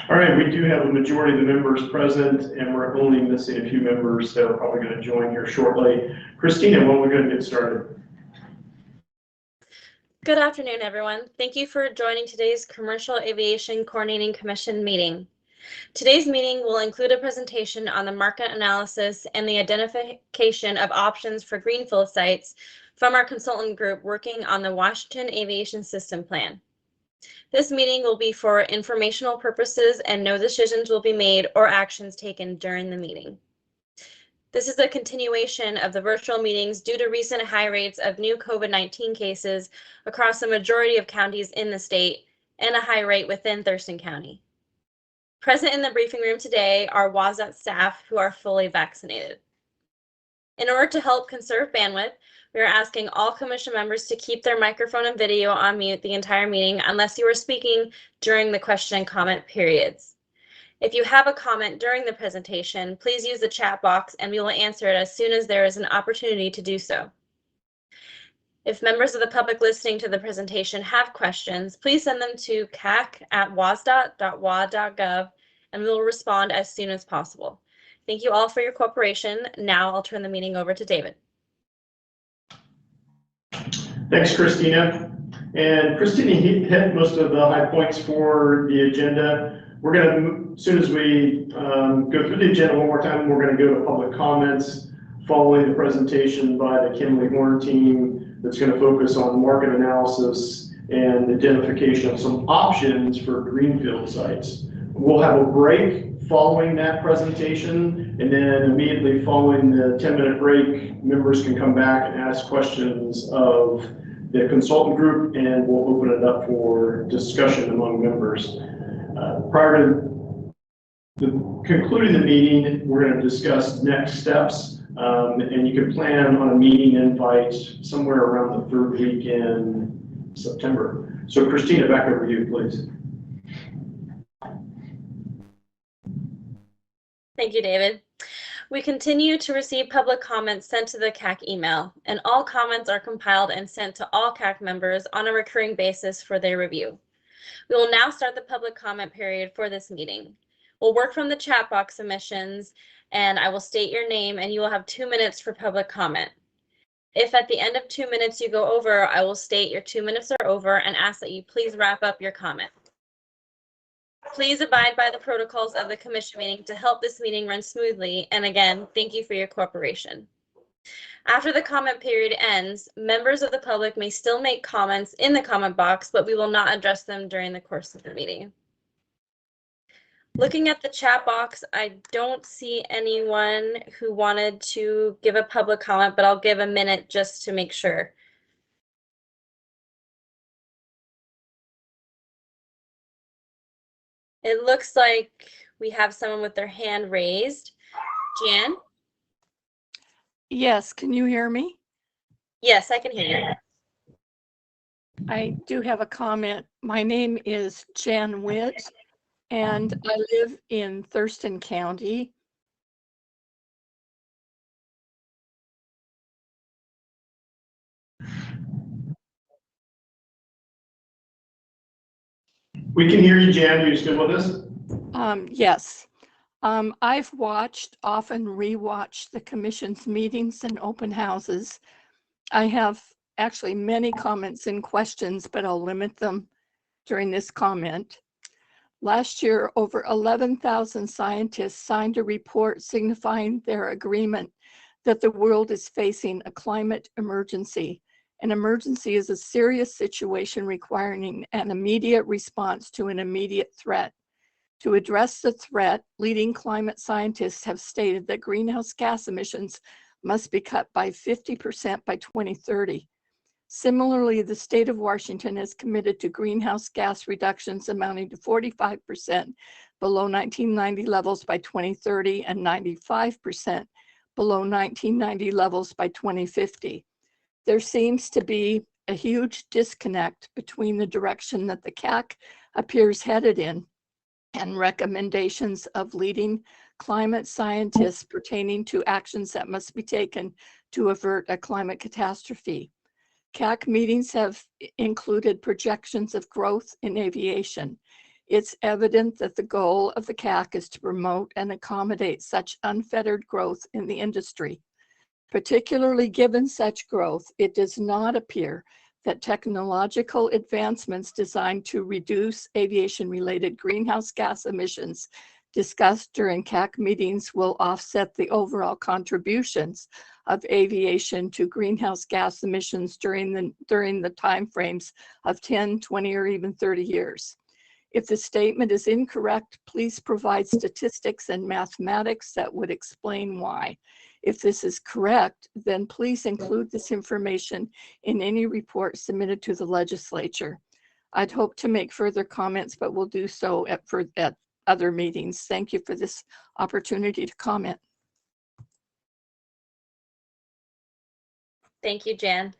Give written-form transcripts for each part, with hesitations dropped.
All right, we do have a majority of the members present, and we're only missing a few members that are probably going to join here shortly. Christina, when we're going to get started. Good afternoon, everyone. Thank you for joining today's Commercial Aviation Coordinating Commission meeting. Today's meeting will include a presentation on the market analysis and the identification of options for greenfield sites from our consultant group working on the Washington Aviation System Plan. This meeting will be for informational purposes and no decisions will be made or actions taken during the meeting. This is a continuation of the virtual meetings due to recent high rates of new COVID-19 cases across the majority of counties in the state and a high rate within Thurston County. Present in the briefing room today are WASDOT staff who are fully vaccinated. In order to help conserve bandwidth, we are asking all commission members to keep their microphone and video on mute the entire meeting unless you are speaking during the question and comment periods. If you have a comment during the presentation, please use the chat box and we will answer it as soon as there is an opportunity to do so. If members of the public listening to the presentation have questions, please send them to cacc@wasdot.wa.gov and we will respond as soon as possible. Thank you all for your cooperation. Now I'll turn the meeting over to David. Thanks, Christina. And Christina hit most of the high points for the agenda. We're going to, as soon as we go through the agenda one more time, we're going to go to public comments following the presentation by the Kimberly Horn team that's going to focus on market analysis and identification of some options for greenfield sites. We'll have a break following that presentation, and then immediately following the 10-minute break, members can come back and ask questions of the consultant group, and we'll open it up for discussion among members. Prior to concluding the meeting, we're going to discuss next steps, and you can plan on a meeting invite somewhere around the third week in September. So Christina, back over to you, please. Thank you, David. We continue to receive public comments sent to the CAC email, and all comments are compiled and sent to all CAC members on a recurring basis for their review. We will now start the public comment period for this meeting. We'll work from the chat box submissions, and I will state your name, and you will have 2 minutes for public comment. If at the end of 2 minutes you go over, I will state your 2 minutes are over and ask that you please wrap up your comment. Please abide by the protocols of the commission meeting to help this meeting run smoothly, and again, thank you for your cooperation. After the comment period ends, members of the public may still make comments in the comment box, but we will not address them during the course of the meeting. Looking at the chat box, I don't see anyone who wanted to give a public comment, but I'll give a minute just to make sure. It looks like we have someone with their hand raised. Jan? Yes, can you hear me? Yes, I can hear you. I do have a comment. My name is Jan Witt, and I live in Thurston County. We can hear you, Jan. Are you still with us? Yes. I've often rewatched the commission's meetings and open houses. I have actually many comments and questions, but I'll limit them during this comment. Last year, over 11,000 scientists signed a report signifying their agreement that the world is facing a climate emergency. An emergency is a serious situation requiring an immediate response to an immediate threat. To address the threat, leading climate scientists have stated that greenhouse gas emissions must be cut by 50% by 2030. Similarly, the state of Washington is committed to greenhouse gas reductions amounting to 45% below 1990 levels by 2030 and 95% below 1990 levels by 2050. There seems to be a huge disconnect between the direction that the CAC appears headed in and recommendations of leading climate scientists pertaining to actions that must be taken to avert a climate catastrophe. CAC meetings have included projections of growth in aviation. It's evident that the goal of the Cacc is to promote and accommodate such unfettered growth in the industry. Particularly given such growth, it does not appear that technological advancements designed to reduce aviation-related greenhouse gas emissions discussed during Cacc meetings will offset the overall contributions of aviation to greenhouse gas emissions during the timeframes of 10, 20, or even 30 years. If the statement is incorrect, please provide statistics and mathematics that would explain why. If this is correct, then please include this information in any report submitted to the legislature. I'd hope to make further comments, but we'll do so at other meetings. Thank you for this opportunity to comment. Thank you, Jan.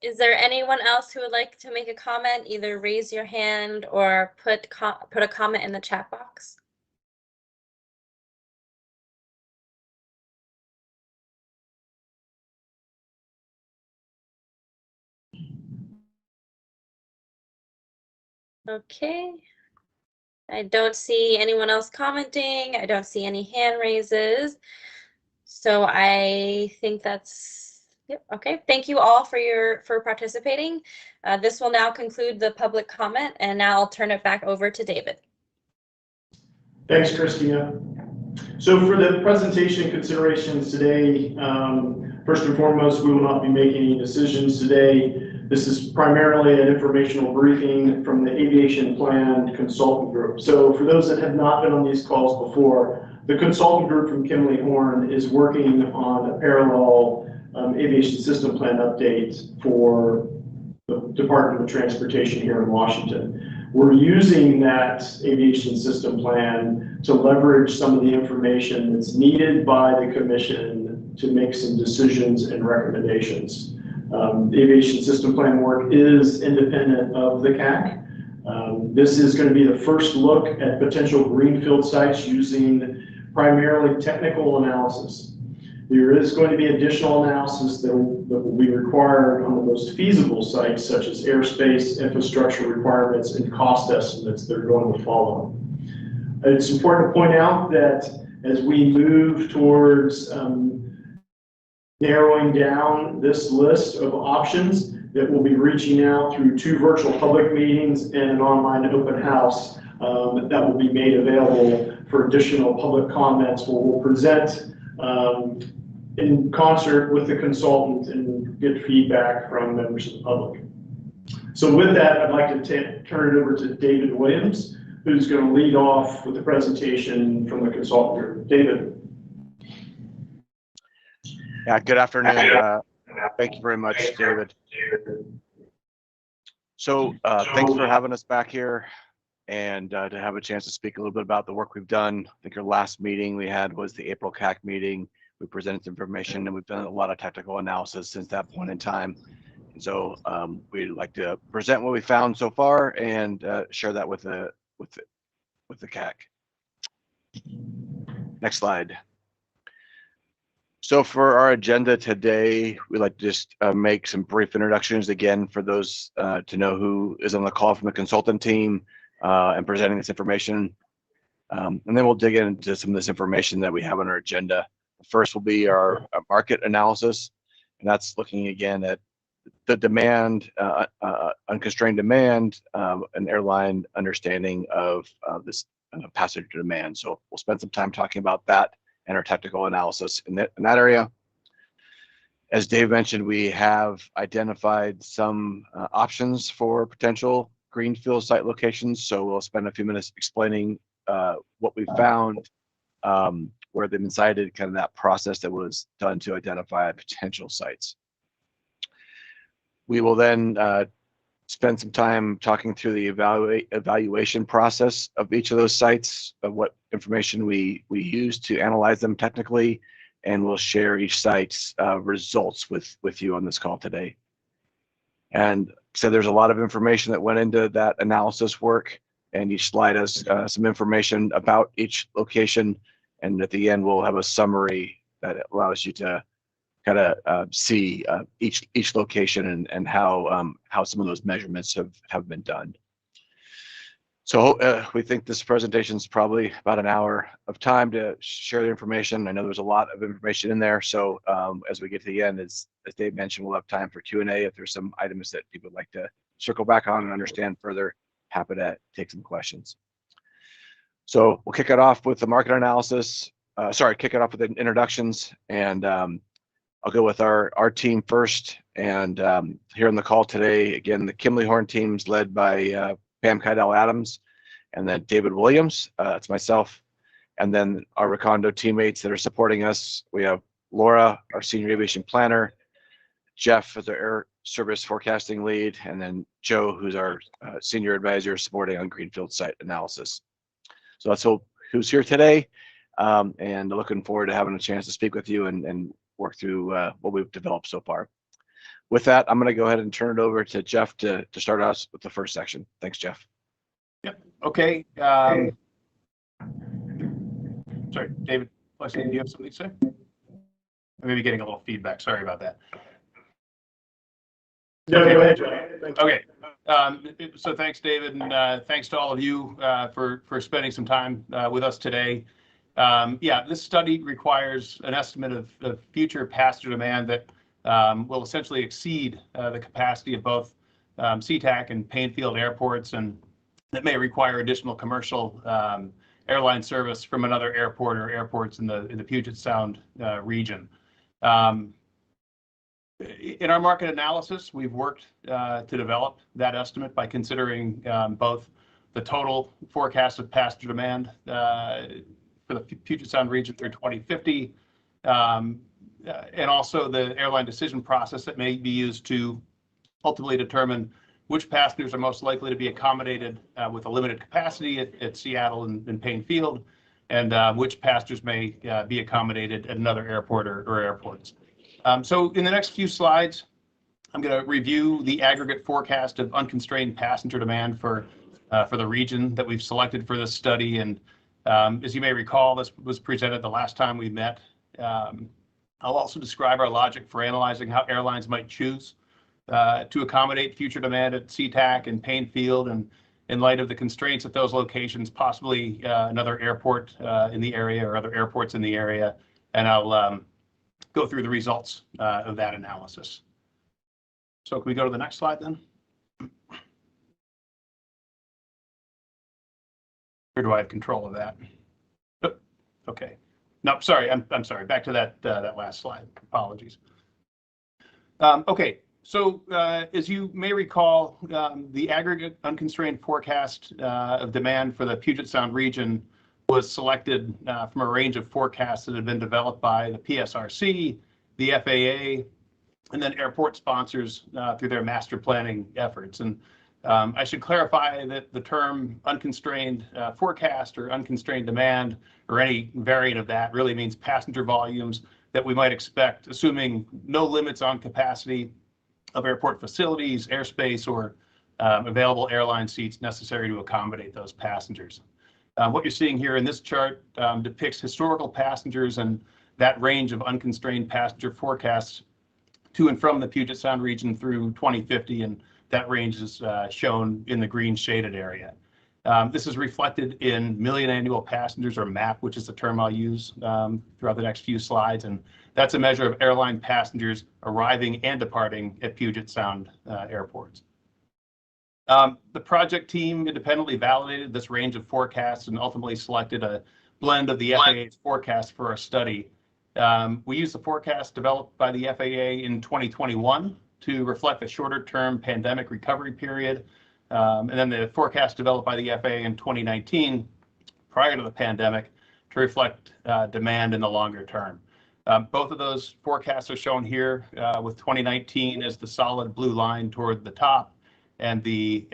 Is there anyone else who would like to make a comment? Either raise your hand or put a comment in the chat box. Okay. I don't see anyone else commenting. I don't see any hand raises. So I think that's, yep, okay. Thank you all for participating. This will now conclude the public comment, and now I'll turn it back over to David. Thanks, Christina. So for the presentation considerations today, first and foremost, we will not be making any decisions today. This is primarily an informational briefing from the Aviation Plan Consultant Group. So for those that have not been on these calls before, the consultant group from Kimley Horn is working on a parallel aviation system plan update for the Department of Transportation here in Washington. We're using that aviation system plan to leverage some of the information that's needed by the commission to make some decisions and recommendations. The aviation system plan work is independent of the Cacc. This is going to be the first look at potential greenfield sites using primarily technical analysis. There is going to be additional analysis that will be required on the most feasible sites, such as airspace, infrastructure requirements, and cost estimates that are going to follow. It's important to point out that as we move towards narrowing down this list of options, that we'll be reaching out through 2 virtual public meetings and an online open house that will be made available for additional public comments, where we'll present in concert with the consultant and get feedback from members of the public. So with that, I'd like to turn it over to David Williams, who's going to lead off with the presentation from the consultant group. David. Yeah, good afternoon. Thank you very much, David. So thanks for having us back here and to have a chance to speak a little bit about the work we've done. I think our last meeting we had was the April Cacc meeting. We presented information and we've done a lot of technical analysis since that point in time. And so we'd like to present what we found so far and share that with the Cacc. Next slide. So for our agenda today, we'd like to just make some brief introductions again for those to know who is on the call from the consultant team and presenting this information. And then we'll dig into some of this information that we have on our agenda. First will be our market analysis, and that's looking again at the demand, unconstrained demand, and airline understanding of this passenger demand. So we'll spend some time talking about that and our technical analysis in that area. As Dave mentioned, we have identified some options for potential greenfield site locations. So we'll spend a few minutes explaining what we found, where they've been cited, kind of that process that was done to identify potential sites. We will then spend some time talking through the evaluation process of each of those sites, of what information we use to analyze them technically, and we'll share each site's results with you on this call today. And so there's a lot of information that went into that analysis work, and each slide has some information about each location, and at the end we'll have a summary that allows you to kind of see each location and how some of those measurements have been done. So we think this presentation is probably about an hour of time to share the information. I know there's a lot of information in there. So as we get to the end, as Dave mentioned, we'll have time for Q&A. If there's some items that people would like to circle back on and understand further, happy to take some questions. So we'll kick it off with the market analysis. Kick it off with the introductions. And I'll go with our team first. And here on the call today, again, the Kimley Horn team's led by Pam Kydell-Adams, and then David Williams, it's myself, and then our Recondo teammates that are supporting us. We have Laura, our senior aviation planner, Jeff as our air service forecasting lead, and then Joe, who's our senior advisor supporting on greenfield site analysis. So that's who's here today, and looking forward to having a chance to speak with you and work through what we've developed so far. With that, I'm going to go ahead and turn it over to Jeff to start us with the first section. Thanks, Jeff. Yep. Okay. Sorry, David, do you have something to say? I may be getting a little feedback. Sorry about that. No, go ahead, John. Okay. So thanks, David, and thanks to all of you for spending some time with us today. Yeah, this study requires an estimate of future passenger demand that will essentially exceed the capacity of both Sea-Tac and Painfield airports, and that may require additional commercial airline service from another airport or airports in the Puget Sound region. In our market analysis, we've worked to develop that estimate by considering both the total forecast of passenger demand for the Puget Sound region through 2050, and also the airline decision process that may be used to ultimately determine which passengers are most likely to be accommodated with a limited capacity at Seattle and Payne Field, and which passengers may be accommodated at another airport or airports. So in the next few slides, I'm going to review the aggregate forecast of unconstrained passenger demand for the region that we've selected for this study. And as you may recall, this was presented the last time we met. I'll also describe our logic for analyzing how airlines might choose to accommodate future demand at Sea-Tac and Payne Field, and in light of the constraints at those locations, possibly another airport in the area or other airports in the area. And I'll go through the results of that analysis. So can we go to the next slide then? Or do I have control of that? Oh, okay. No, sorry, I'm sorry. Back to that last slide. Apologies. Okay, so as you may recall, the aggregate unconstrained forecast of demand for the Puget Sound region was selected from a range of forecasts that had been developed by the PSRC, the FAA, and then airport sponsors through their master planning efforts. And I should clarify that the term unconstrained forecast or unconstrained demand or any variant of that really means passenger volumes that we might expect, assuming no limits on capacity of airport facilities, airspace, or available airline seats necessary to accommodate those passengers. What you're seeing here in this chart depicts historical passengers and that range of unconstrained passenger forecasts to and from the Puget Sound region through 2050, and that range is shown in the green shaded area. This is reflected in million annual passengers, or MAP, which is the term I'll use throughout the next few slides, and that's a measure of airline passengers arriving and departing at Puget Sound airports. The project team independently validated this range of forecasts and ultimately selected a blend of the FAA's forecast for our study. We used the forecast developed by the FAA in 2021 to reflect the shorter-term pandemic recovery period, and then the forecast developed by the FAA in 2019, prior to the pandemic, to reflect demand in the longer term. Both of those forecasts are shown here, with 2019 as the solid blue line toward the top, and the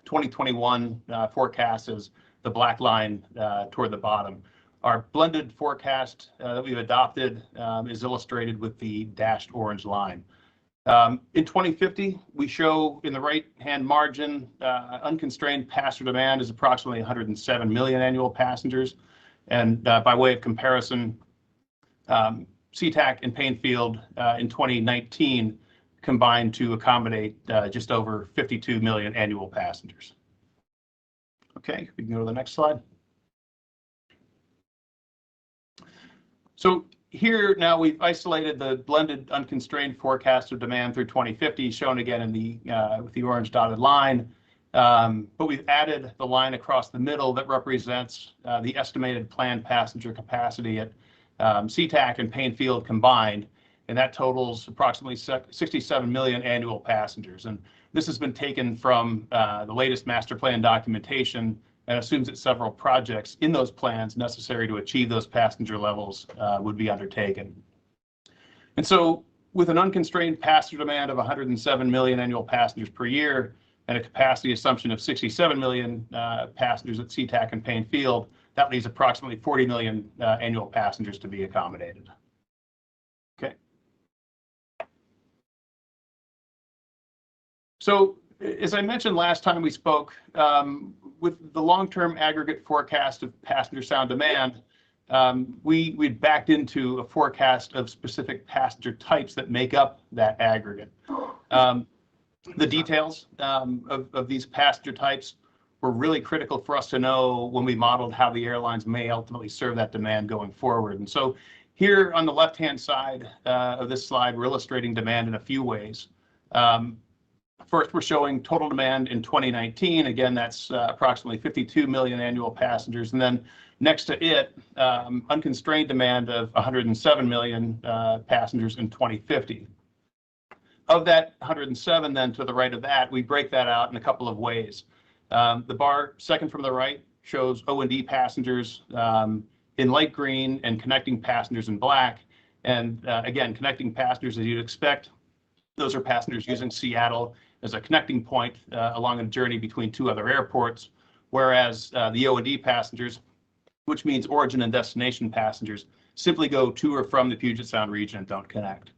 2021 forecast is the black line toward the bottom. Our blended forecast that we've adopted is illustrated with the dashed orange line. In 2050, we show in the right-hand margin, unconstrained passenger demand is approximately 107 million annual passengers. And by way of comparison, Sea-Tac and Payne Field in 2019 combined to accommodate just over 52 million annual passengers. Okay, we can go to the next slide. So here now we've isolated the blended unconstrained forecast of demand through 2050, shown again in the with the orange dotted line. But we've added the line across the middle that represents the estimated planned passenger capacity at Sea-Tac and Paine-Field combined, and that totals approximately 67 million annual passengers. And this has been taken from the latest master plan documentation and assumes that several projects in those plans necessary to achieve those passenger levels would be undertaken. And so with an unconstrained passenger demand of 107 million annual passengers per year and a capacity assumption of 67 million passengers at Sea-Tac and Paine-Field, that leaves approximately 40 million annual passengers to be accommodated. Okay. So as I mentioned last time we spoke, with the long-term aggregate forecast of passenger sound demand, we'd backed into a forecast of specific passenger types that make up that aggregate. The details of these passenger types were really critical for us to know when we modeled how the airlines may ultimately serve that demand going forward. And so here on the left-hand side of this slide, we're illustrating demand in a few ways. First, we're showing total demand in 2019. Again, that's approximately 52 million annual passengers. And then next to it, unconstrained demand of 107 million passengers in 2050. Of that 107, then to the right of that, we break that out in a couple of ways. The bar second from the right shows O&D passengers in light green and connecting passengers in black. And again, connecting passengers, as you'd expect, those are passengers using Seattle as a connecting point along a journey between two other airports, whereas the O&D passengers, which means origin and destination passengers, simply go to or from the Puget Sound region and don't connect.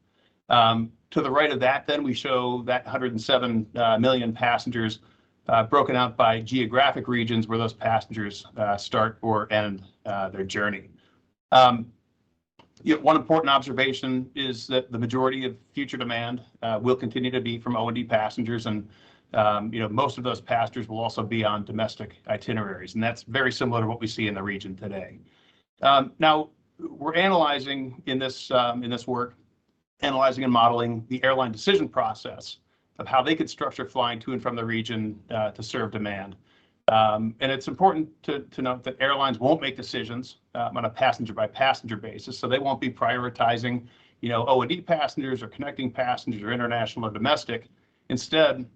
To the right of that, then we show that 107 million passengers broken out by geographic regions where those passengers start or end their journey. One important observation is that the majority of future demand will continue to be from O&D passengers, and most of those passengers will also be on domestic itineraries, and that's very similar to what we see in the region today. Now, we're analyzing in this work, analyzing and modeling the airline decision process of how they could structure flying to and from the region to serve demand. And it's important to note that airlines won't make decisions on a passenger by passenger basis, so they won't be prioritizing, O&D passengers or connecting passengers or international or domestic. Instead,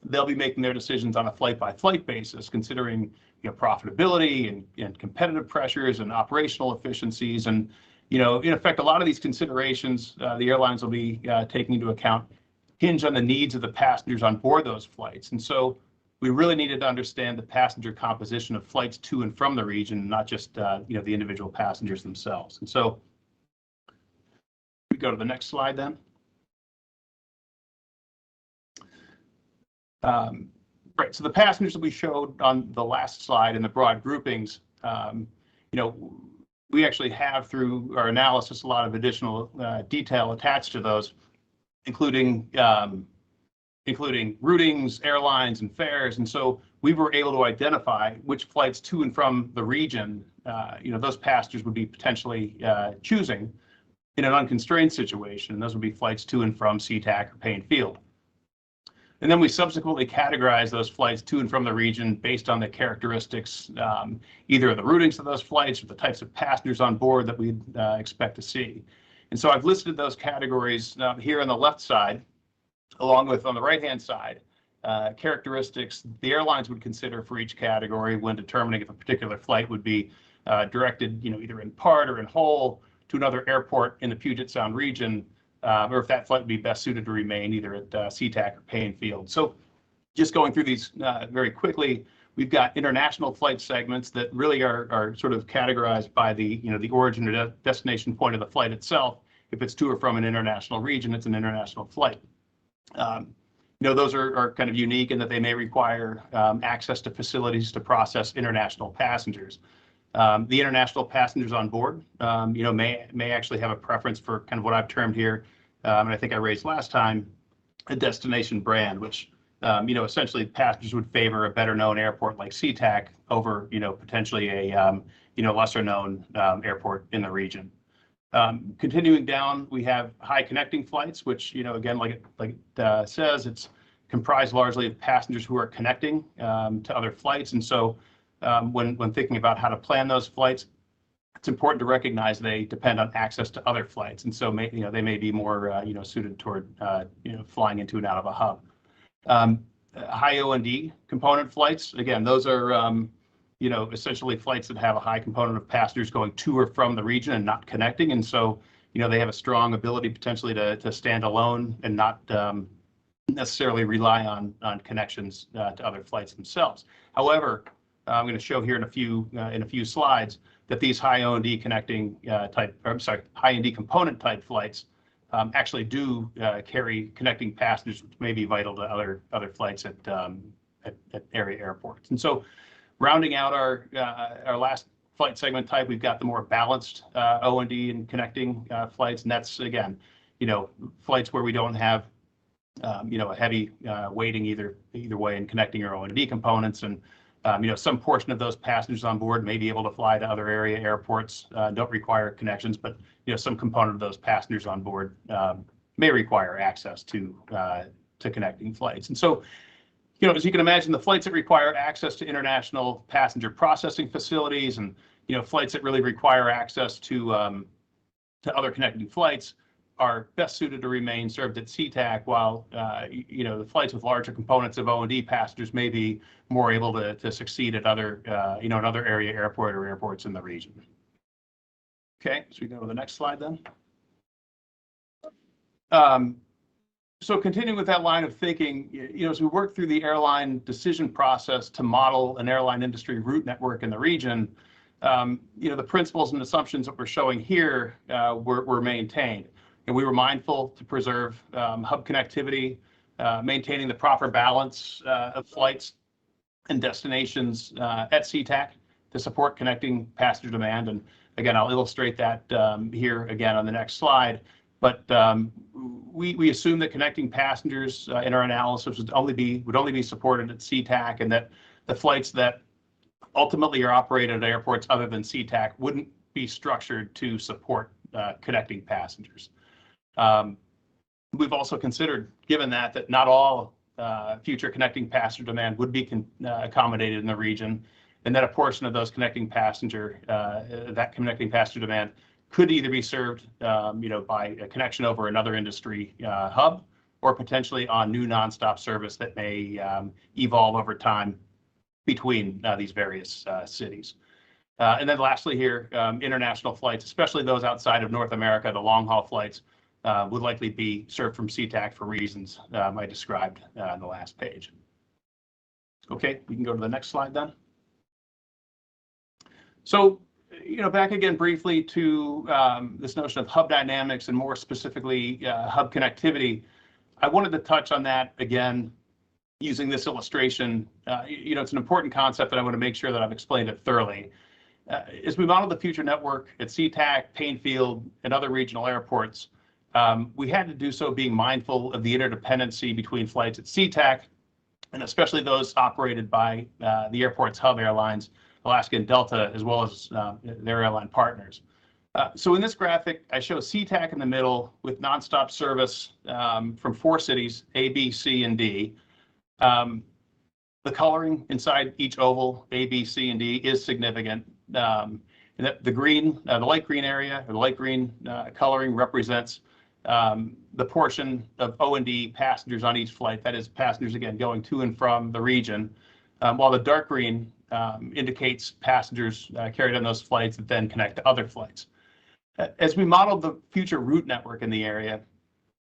they'll be making their decisions on a flight by flight basis, considering profitability and competitive pressures and operational efficiencies. And in effect, a lot of these considerations the airlines will be taking into account hinge on the needs of the passengers on board those flights. And so we really needed to understand the passenger composition of flights to and from the region, not just the individual passengers themselves. And so we go to the next slide then. Right, so the passengers that we showed on the last slide in the broad groupings, we actually have through our analysis a lot of additional detail attached to those, including routings, airlines, and fares. And so we were able to identify which flights to and from the region, those passengers would be potentially choosing in an unconstrained situation. And those would be flights to and from Sea-Tac or Paine-Field. And then we subsequently categorize those flights to and from the region based on the characteristics, either of the routings of those flights or the types of passengers on board that we'd expect to see. And so I've listed those categories here on the left side, along with on the right-hand side, characteristics the airlines would consider for each category when determining if a particular flight would be directed, either in part or in whole to another airport in the Puget Sound region, or if that flight would be best suited to remain either at Sea-Tac or Paine-Field. So just going through these very quickly, we've got international flight segments that really are sort of categorized by the origin or destination point of the flight itself. If it's to or from an international region, it's an international flight. Those are kind of unique in that they may require access to facilities to process international passengers. The international passengers on board, may actually have a preference for kind of what I've termed here, and I think I raised last time, a destination brand, which essentially passengers would favor a better known airport like Sea-Tac over, potentially a, lesser known airport in the region. Continuing down, we have high connecting flights, which, again, like it says, it's comprised largely of passengers who are connecting to other flights. And so when thinking about how to plan those flights, it's important to recognize they depend on access to other flights. And so, they may be more, suited toward, flying into and out of a hub. High O&D component flights, again, those are, essentially flights that have a high component of passengers going to or from the region and not connecting. And so, they have a strong ability potentially to stand alone and not necessarily rely on connections to other flights themselves. However, I'm going to show here in a few slides that these high O&D high O&D component type flights actually do carry connecting passengers, which may be vital to other flights at area airports. And so, rounding out our last flight segment type, we've got the more balanced O&D and connecting flights, and that's again, flights where we don't have a heavy weighting either way in connecting our O&D components, and some portion of those passengers on board may be able to fly to other area airports, don't require connections, but some component of those passengers on board may require access to connecting flights. And so, as you can imagine, the flights that require access to international passenger processing facilities and flights that really require access to other connecting flights are best suited to remain served at Sea-Tac, while the flights with larger components of O&D passengers may be more able to succeed at other another area airport or airports in the region. Okay, so we go to the next slide then. So continuing with that line of thinking, as we work through the airline decision process to model an airline industry route network in the region, the principles and assumptions that we're showing here were maintained. And we were mindful to preserve hub connectivity, maintaining the proper balance of flights and destinations at Sea-Tac to support connecting passenger demand. And again, I'll illustrate that here again on the next slide. But we assume that connecting passengers in our analysis would only be supported at Sea-Tac, and that the flights that ultimately are operated at airports other than Sea-Tac wouldn't be structured to support connecting passengers. We've also considered, given that not all future connecting passenger demand would be accommodated in the region, and that a portion of those connecting passenger demand could either be served, by a connection over another industry hub, or potentially on new nonstop service that may evolve over time between these various cities. And then lastly here, international flights, especially those outside of North America, the long haul flights, would likely be served from Sea-Tac for reasons I described on the last page. Okay, we can go to the next slide then. So, back again briefly to this notion of hub dynamics, and more specifically hub connectivity. I wanted to touch on that again using this illustration. It's an important concept that I want to make sure that I've explained it thoroughly. As we model the future network at Sea-Tac, Painfield, and other regional airports, we had to do so being mindful of the interdependency between flights at Sea-Tac, and especially those operated by the airport's hub airlines, Alaska and Delta, as well as their airline partners. So in this graphic, I show Sea-Tac in the middle with nonstop service from 4 cities, A, B, C, and D. The coloring inside each oval, A, B, C, and D, is significant. And that the light green area, or the light green coloring, represents the portion of O&D passengers on each flight, that is passengers, again, going to and from the region, while the dark green indicates passengers carried on those flights that then connect to other flights. As we modeled the future route network in the area,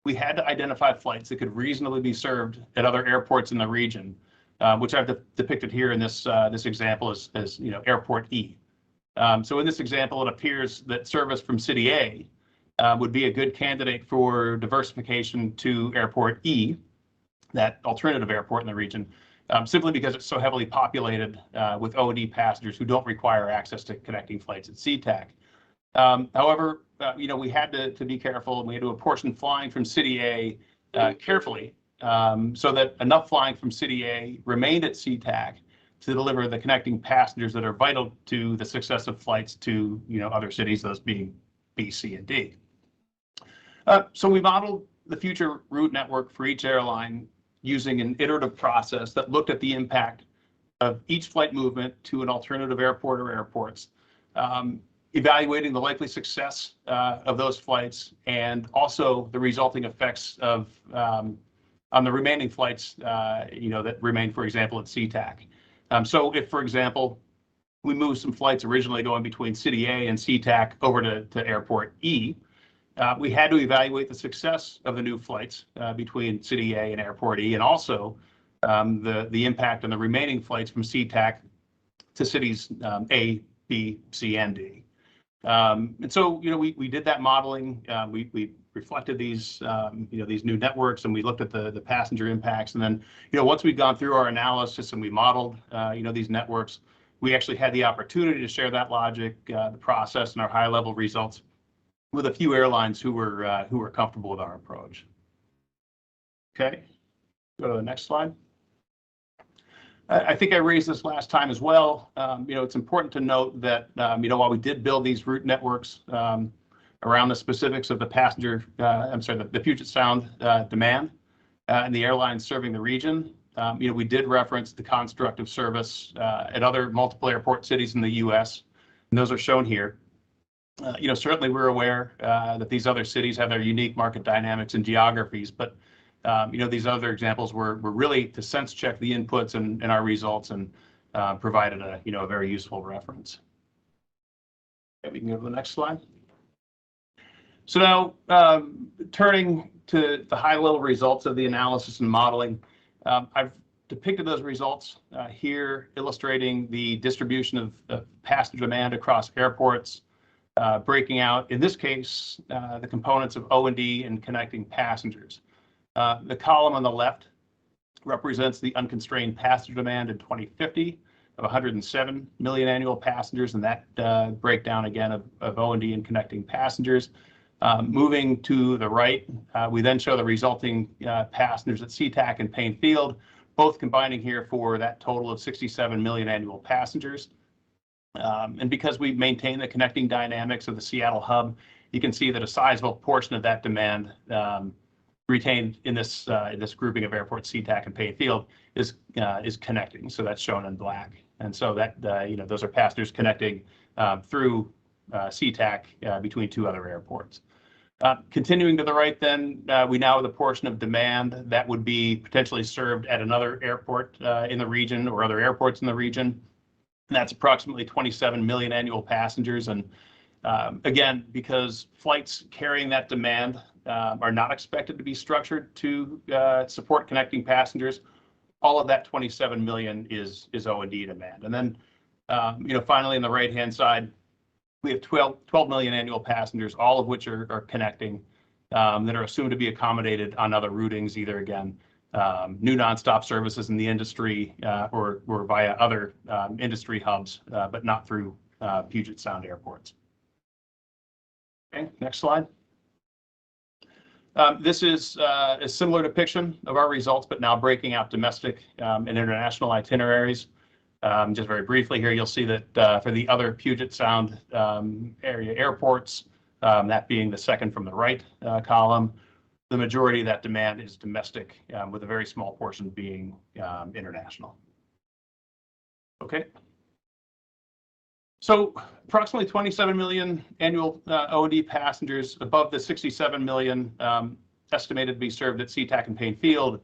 we had to identify flights that could reasonably be served at other airports in the region, which I've depicted here in this example as Airport E. So in this example, it appears that service from City A would be a good candidate for diversification to Airport E, that alternative airport in the region, simply because it's so heavily populated with O&D passengers who don't require access to connecting flights at Sea-Tac. However, we had to be careful, and we had to apportion flying from City A carefully so that enough flying from City A remained at Sea-Tac to deliver the connecting passengers that are vital to the success of flights to other cities, those being B, C, and D. So we modeled the future route network for each airline using an iterative process that looked at the impact of each flight movement to an alternative airport or airports, evaluating the likely success of those flights and also the resulting effects of on the remaining flights, that remain, for example, at Sea-Tac. So if, for example, we move some flights originally going between City A and Sea-Tac over to Airport E, we had to evaluate the success of the new flights between City A and Airport E, and also the impact on the remaining flights from Sea-Tac to cities A, B, C, and D. And so, we did that modeling. We reflected these, these new networks, and we looked at the passenger impacts. And then, once we'd gone through our analysis and we modeled, these networks, we actually had the opportunity to share that logic, the process, and our high-level results with a few airlines who were comfortable with our approach. Okay, go to the next slide. I think I raised this last time as well. It's important to note that, while we did build these route networks around the specifics of the the Puget Sound demand and the airlines serving the region, we did reference the construct of service at other multiple airport cities in the U.S., and those are shown here. Certainly we're aware that these other cities have their unique market dynamics and geographies, but these other examples were really to sense check the inputs and our results, and provided a very useful reference. Okay, we can go to the next slide. So now turning to the high-level results of the analysis and modeling, I've depicted those results here, illustrating the distribution of passenger demand across airports, breaking out, in this case, the components of O&D and connecting passengers. The column on the left represents the unconstrained passenger demand in 2050 of 107 million annual passengers, and that breakdown again of O&D and connecting passengers. Moving to the right, we then show the resulting passengers at Sea-Tac and Payne Field, both combining here for that total of 67 million annual passengers. And because we maintain the connecting dynamics of the Seattle hub, you can see that a sizable portion of that demand retained in this grouping of airports, Sea-Tac and Payne Field, is connecting. So that's shown in black. And so that those are passengers connecting through Sea-Tac between two other airports. Continuing to the right, then we now have the portion of demand that would be potentially served at another airport in the region or other airports in the region. And that's approximately 27 million annual passengers. And again, because flights carrying that demand are not expected to be structured to support connecting passengers, all of that 27 million is O&D demand. And then, finally, on the right-hand side, we have 12 million annual passengers, all of which are connecting, that are assumed to be accommodated on other routings, either again, new nonstop services in the industry or via other industry hubs, but not through Puget Sound airports. Okay, next slide. This is a similar depiction of our results, but now breaking out domestic and international itineraries. Just very briefly here, you'll see that for the other Puget Sound area airports, that being the second from the right column, the majority of that demand is domestic, with a very small portion being international. Okay. So approximately 27 million annual O&D passengers above the 67 million estimated to be served at Sea-Tac and Payne Field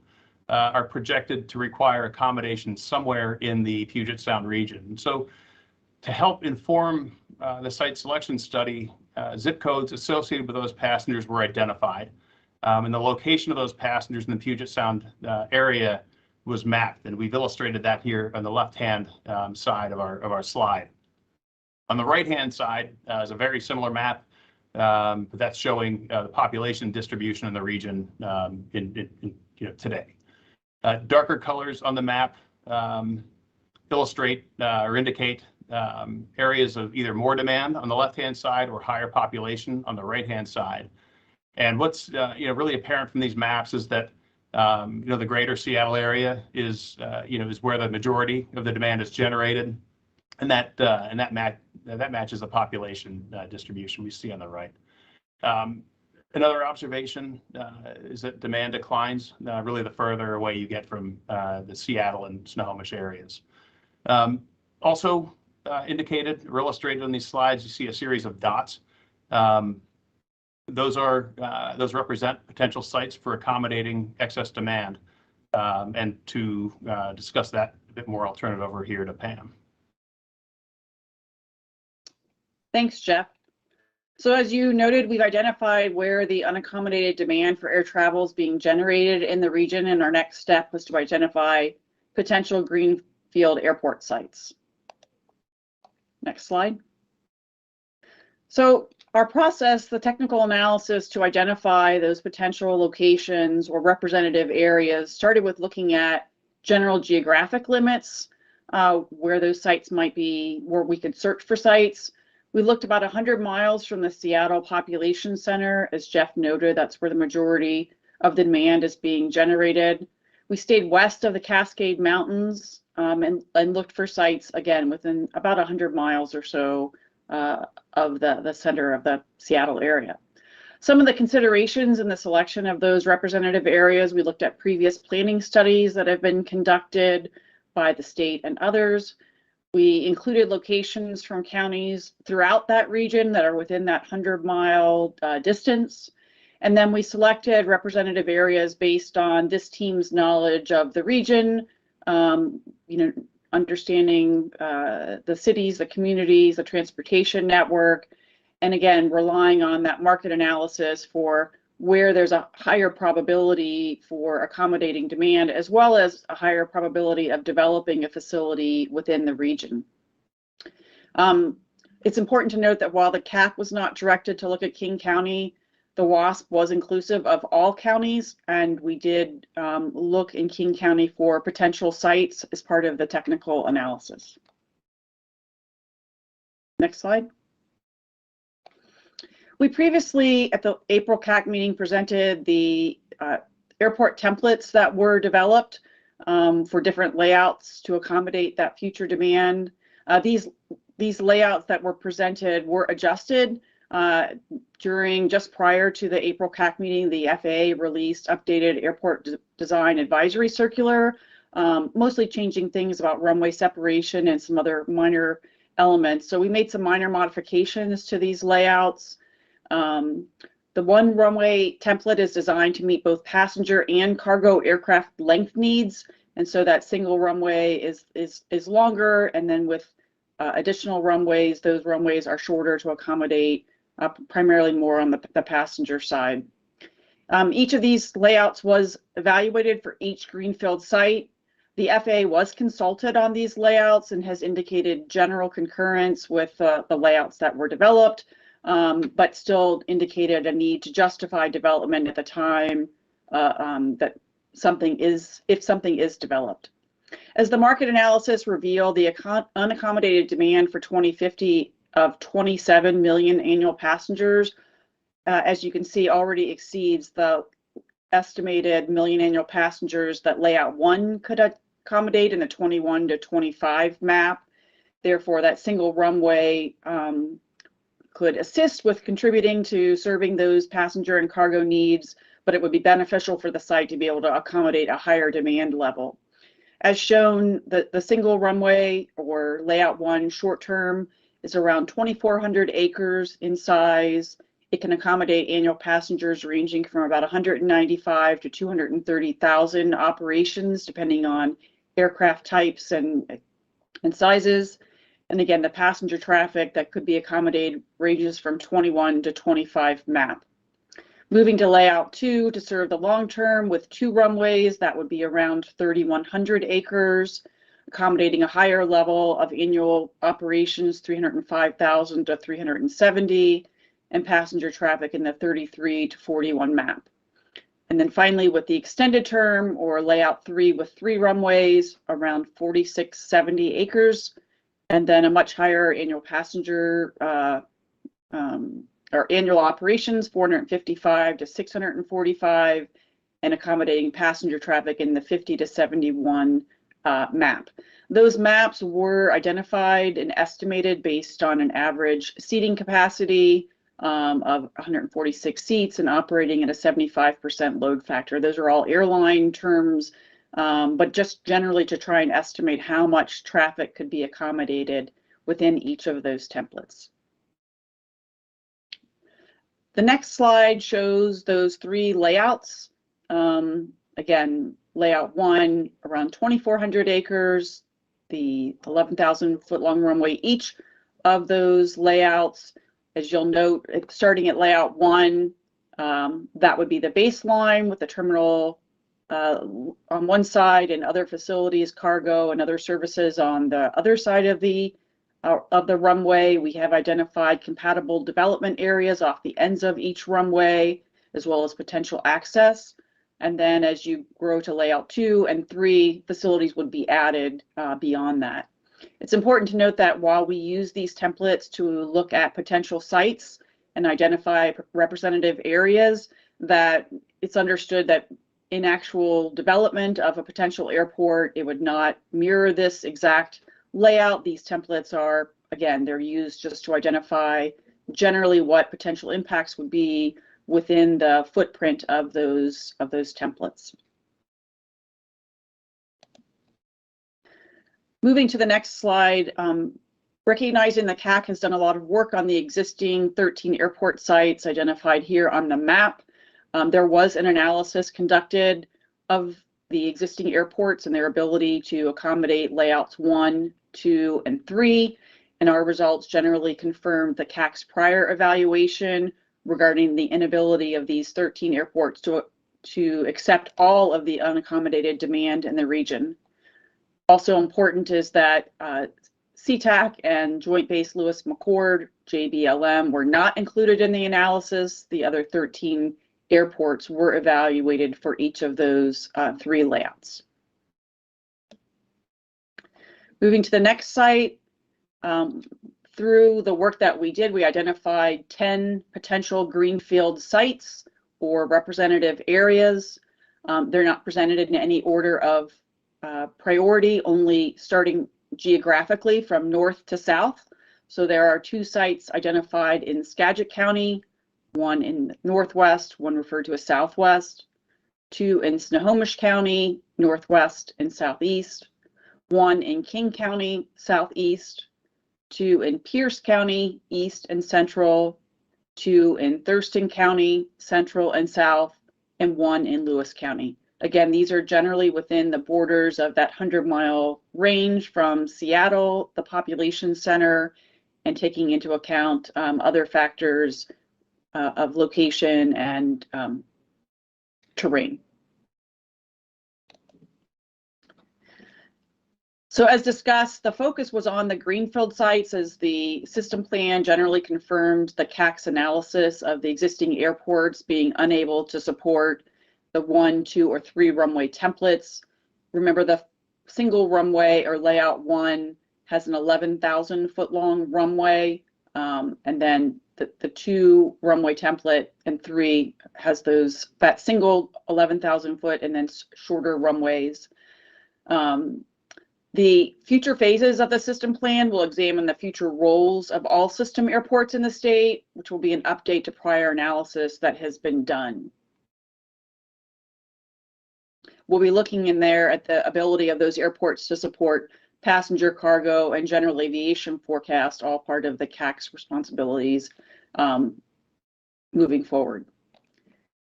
are projected to require accommodation somewhere in the Puget Sound region. So to help inform the site selection study, zip codes associated with those passengers were identified. And the location of those passengers in the Puget Sound area was mapped, and we've illustrated that here on the left-hand side of our slide. On the right-hand side is a very similar map, but that's showing the population distribution in the region today. Darker colors on the map illustrate or indicate areas of either more demand on the left-hand side or higher population on the right-hand side. And what's really apparent from these maps is that The greater Seattle area is where the majority of the demand is generated, and that matches the population distribution we see on the right. Another observation is that demand declines really the further away you get from the Seattle and Snohomish areas. Also indicated or illustrated on these slides, you see a series of dots. Those represent potential sites for accommodating excess demand. And to discuss that a bit more, I'll turn it over here to Pam. Thanks, Jeff. So as you noted, we've identified where the unaccommodated demand for air travel is being generated in the region, and our next step was to identify potential greenfield airport sites. Next slide. So our process, the technical analysis to identify those potential locations or representative areas, started with looking at general geographic limits, where those sites might be, where we could search for sites. We looked about 100 miles from the Seattle population center. As Jeff noted, that's where the majority of the demand is being generated. We stayed west of the Cascade Mountains and looked for sites, again, within about 100 miles or so of the center of the Seattle area. Some of the considerations in the selection of those representative areas, we looked at previous planning studies that have been conducted by the state and others. We included locations from counties throughout that region that are within that 100-mile distance. And then we selected representative areas based on this team's knowledge of the region, understanding the cities, the communities, the transportation network, and again, relying on that market analysis for where there's a higher probability for accommodating demand, as well as a higher probability of developing a facility within the region. It's important to note that while the Cacc was not directed to look at King County, the WASP was inclusive of all counties, and we did look in King County for potential sites as part of the technical analysis. Next slide. We previously, at the April Cacc meeting, presented the airport templates that were developed for different layouts to accommodate that future demand. These layouts that were presented were adjusted just prior to the April Cacc meeting. The FAA released updated airport design advisory circular, mostly changing things about runway separation and some other minor elements. So we made some minor modifications to these layouts. The one runway template is designed to meet both passenger and cargo aircraft length needs, and so that single runway is longer, and then with additional runways, those runways are shorter to accommodate primarily more on the passenger side. Each of these layouts was evaluated for each greenfield site. The FAA was consulted on these layouts and has indicated general concurrence with the layouts that were developed, but still indicated a need to justify development at the time that if something is developed. As the market analysis revealed, the unaccommodated demand for 2050 of 27 million annual passengers, as you can see, already exceeds the estimated million annual passengers that layout 1 could accommodate in the 21 to 25 map. Therefore, that single runway could assist with contributing to serving those passenger and cargo needs, but it would be beneficial for the site to be able to accommodate a higher demand level. As shown, the single runway or layout 1 short term is around 2,400 acres in size. It can accommodate annual passengers ranging from about 195 to 230,000 operations, depending on aircraft types and sizes. And again, the passenger traffic that could be accommodated ranges from 21 to 25 map. Moving to layout 2 to serve the long term with 2 runways, that would be around 3,100 acres, accommodating a higher level of annual operations, 305,000 to 370, and passenger traffic in the 33 to 41 map. And then finally, with the extended term or layout 3 with 3 runways, around 4,670 acres, and then a much higher annual passenger or annual operations, 455 to 645, and accommodating passenger traffic in the 50 to 71 map. Those maps were identified and estimated based on an average seating capacity of 146 seats and operating at a 75% load factor. Those are all airline terms, but just generally to try and estimate how much traffic could be accommodated within each of those templates. The next slide shows those 3 layouts. Again, layout 1 around 2,400 acres, the 11,000 foot long runway. Each of those layouts, as you'll note, starting at layout 1, that would be the baseline with the terminal on one side and other facilities, cargo and other services on the other side of the runway. We have identified compatible development areas off the ends of each runway, as well as potential access. And then as you grow to layout 2 and 3, facilities would be added beyond that. It's important to note that while we use these templates to look at potential sites and identify representative areas, that it's understood that in actual development of a potential airport, it would not mirror this exact layout. These templates are, again, they're used just to identify generally what potential impacts would be within the footprint of those templates. Moving to the next slide, recognizing that Cacc has done a lot of work on the existing 13 airport sites identified here on the map. There was an analysis conducted of the existing airports and their ability to accommodate layouts 1, 2, and 3. And our results generally confirmed the Cacc's prior evaluation regarding the inability of these 13 airports to accept all of the unaccommodated demand in the region. Also important is that Sea-Tac and Joint Base Lewis McChord, JBLM, were not included in the analysis. The other 13 airports were evaluated for each of those 3 layouts. Moving to the next site, through the work that we did, we identified 10 potential greenfield sites or representative areas. They're not presented in any order of priority, only starting geographically from north to south. So there are 2 sites identified in Cacc County, one in northwest, one referred to as southwest, 2 in Snohomish County, northwest and southeast, 1 in King County, southeast, 2 in Pierce County, east and central, 2 in Thurston County, central and south, and 1 in Lewis County. Again, these are generally within the borders of that 100-mile range from Seattle, the population center, and taking into account other factors of location and terrain. So as discussed, the focus was on the greenfield sites as the system plan generally confirmed the Cacc's analysis of the existing airports being unable to support the 1, 2, or 3 runway templates. Remember, the single runway or layout 1 has an 11,000 foot long runway, and then the 2 runway template and 3 has that single 11,000 foot and then shorter runways. The future phases of the system plan will examine the future roles of all system airports in the state, which will be an update to prior analysis that has been done. We'll be looking in there at the ability of those airports to support passenger, cargo, and general aviation forecast, all part of the Cacc's responsibilities moving forward.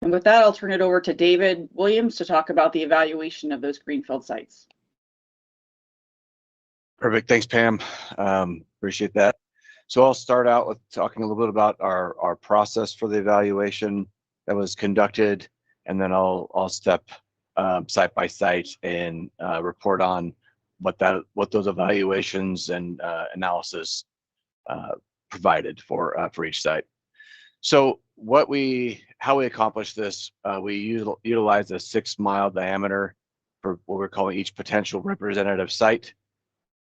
And with that, I'll turn it over to David Williams to talk about the evaluation of those greenfield sites. Perfect. Thanks, Pam. Appreciate that. So I'll start out with talking a little bit about our process for the evaluation that was conducted, and then I'll step site by site and report on what those evaluations and analysis provided for each site. So how we accomplished this, we utilized a 6-mile diameter for what we're calling each potential representative site.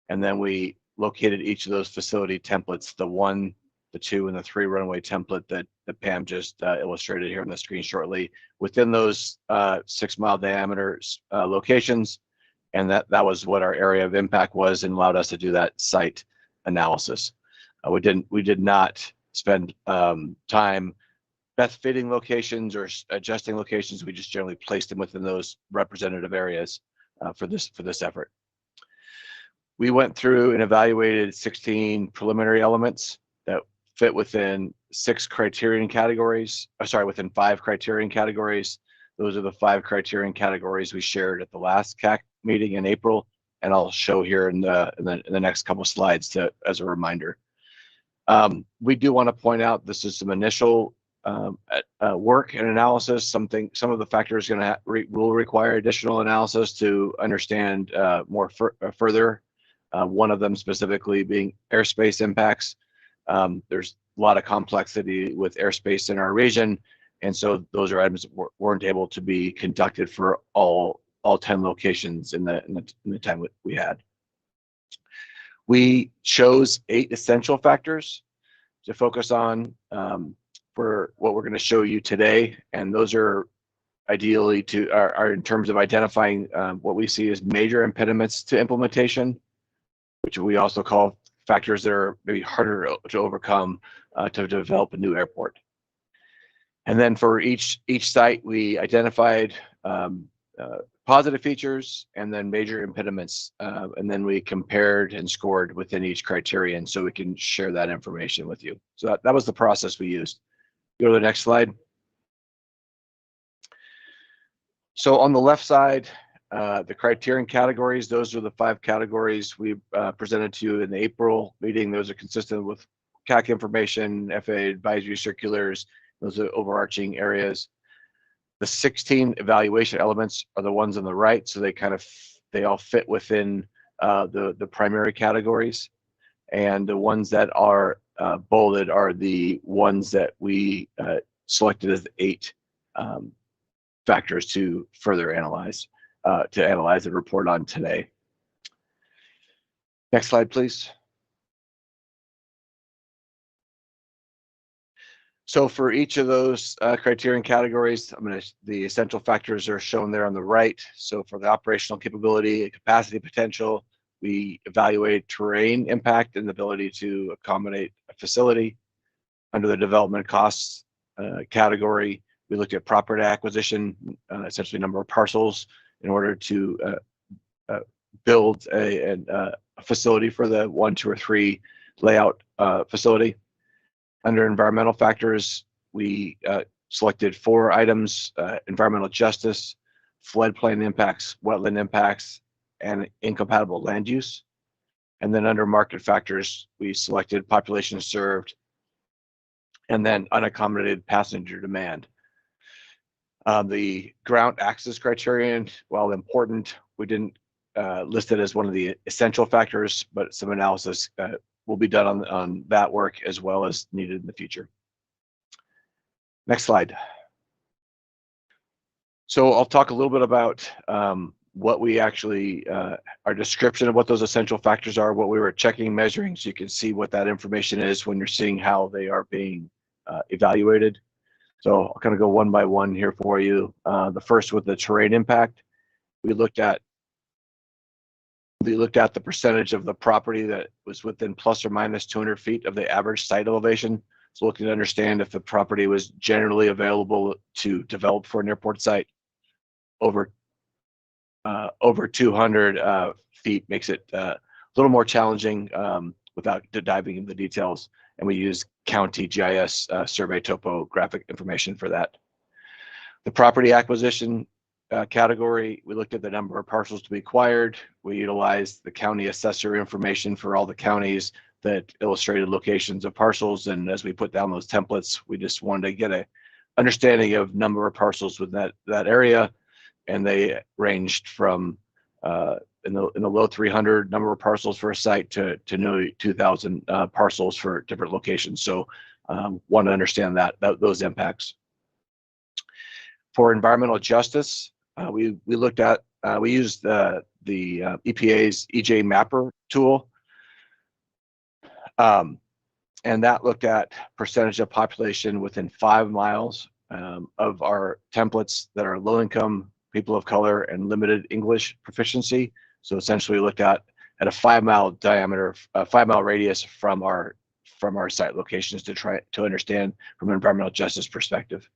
And then we located each of those facility templates, the 1 the 2 and the 3 runway template that Pam just illustrated here on the screen shortly within those 6-mile diameter locations. And that was what our area of impact was and allowed us to do that site analysis. We did not spend time best fitting locations or adjusting locations. We just generally placed them within those representative areas for this effort. We went through and evaluated 16 preliminary elements that fit within 6 criterion categories. Within 5 criterion categories. Those are the 5 criterion categories we shared at the last Cacc meeting in April, and I'll show here in the next couple slides as a reminder. We do want to point out this is some initial work and analysis. Some of the factors will require additional analysis to understand further. One of them specifically being airspace impacts. There's a lot of complexity with airspace in our region, and so those are items that weren't able to be conducted for all 10 locations in the time we had. We chose 8 essential factors to focus on for what we're going to show you today, and those are ideally are in terms of identifying what we see as major impediments to implementation, which we also call factors that are maybe harder to overcome to develop a new airport. And then for each site, we identified positive features and then major impediments, and then we compared and scored within each criterion so we can share that information with you. So that was the process we used. Go to the next slide. So on the left side, the criterion categories, those are the 5 categories we presented to you in the April meeting. Those are consistent with Cacc information, FAA advisory circulars. Those are overarching areas. The 16 evaluation elements are the ones on the right, so they all fit within the primary categories, and the ones that are bolded are the ones that we selected as 8 factors to further analyze and report on today. Next slide, please. So for each of those criterion categories, the essential factors are shown there on the right. So for the operational capability and capacity potential, we evaluate terrain impact and the ability to accommodate a facility. Under the development costs category, we looked at property acquisition, essentially number of parcels, in order to build a facility for the 1, 2, or 3 layout facility. Under environmental factors, we selected 4 items: environmental justice, floodplain impacts, wetland impacts, and incompatible land use. And then under market factors, we selected population served and then unaccommodated passenger demand. The ground access criterion, while important, we didn't list it as one of the essential factors, but some analysis will be done on that work as well as needed in the future. Next slide. So I'll talk a little bit about what we actually, our description of what those essential factors are, what we were checking, measuring, so you can see what that information is when you're seeing how they are being evaluated. So I'll kind of go one by one here for you. The first with the terrain impact, we looked at the percentage of the property that was within plus or minus 200 feet of the average site elevation. So looking to understand if the property was generally available to develop for an airport site. Over 200 feet makes it a little more challenging without diving into the details. And we use county GIS survey topographic information for that. The property acquisition category, we looked at the number of parcels to be acquired. We utilized the county assessor information for all the counties that illustrated locations of parcels. And as we put down those templates, we just wanted to get a understanding of number of parcels within that area. And they ranged from in the low 300 number of parcels for a site to nearly 2,000 parcels for different locations. So want to understand those impacts. For environmental justice, we looked at, we used the EPA's EJ Mapper tool. And that looked at percentage of population within 5 miles of our templates that are low income, people of color, and limited English proficiency. So essentially we looked at a 5-mile diameter, a 5-mile radius from our site locations to try to understand from an environmental justice perspective.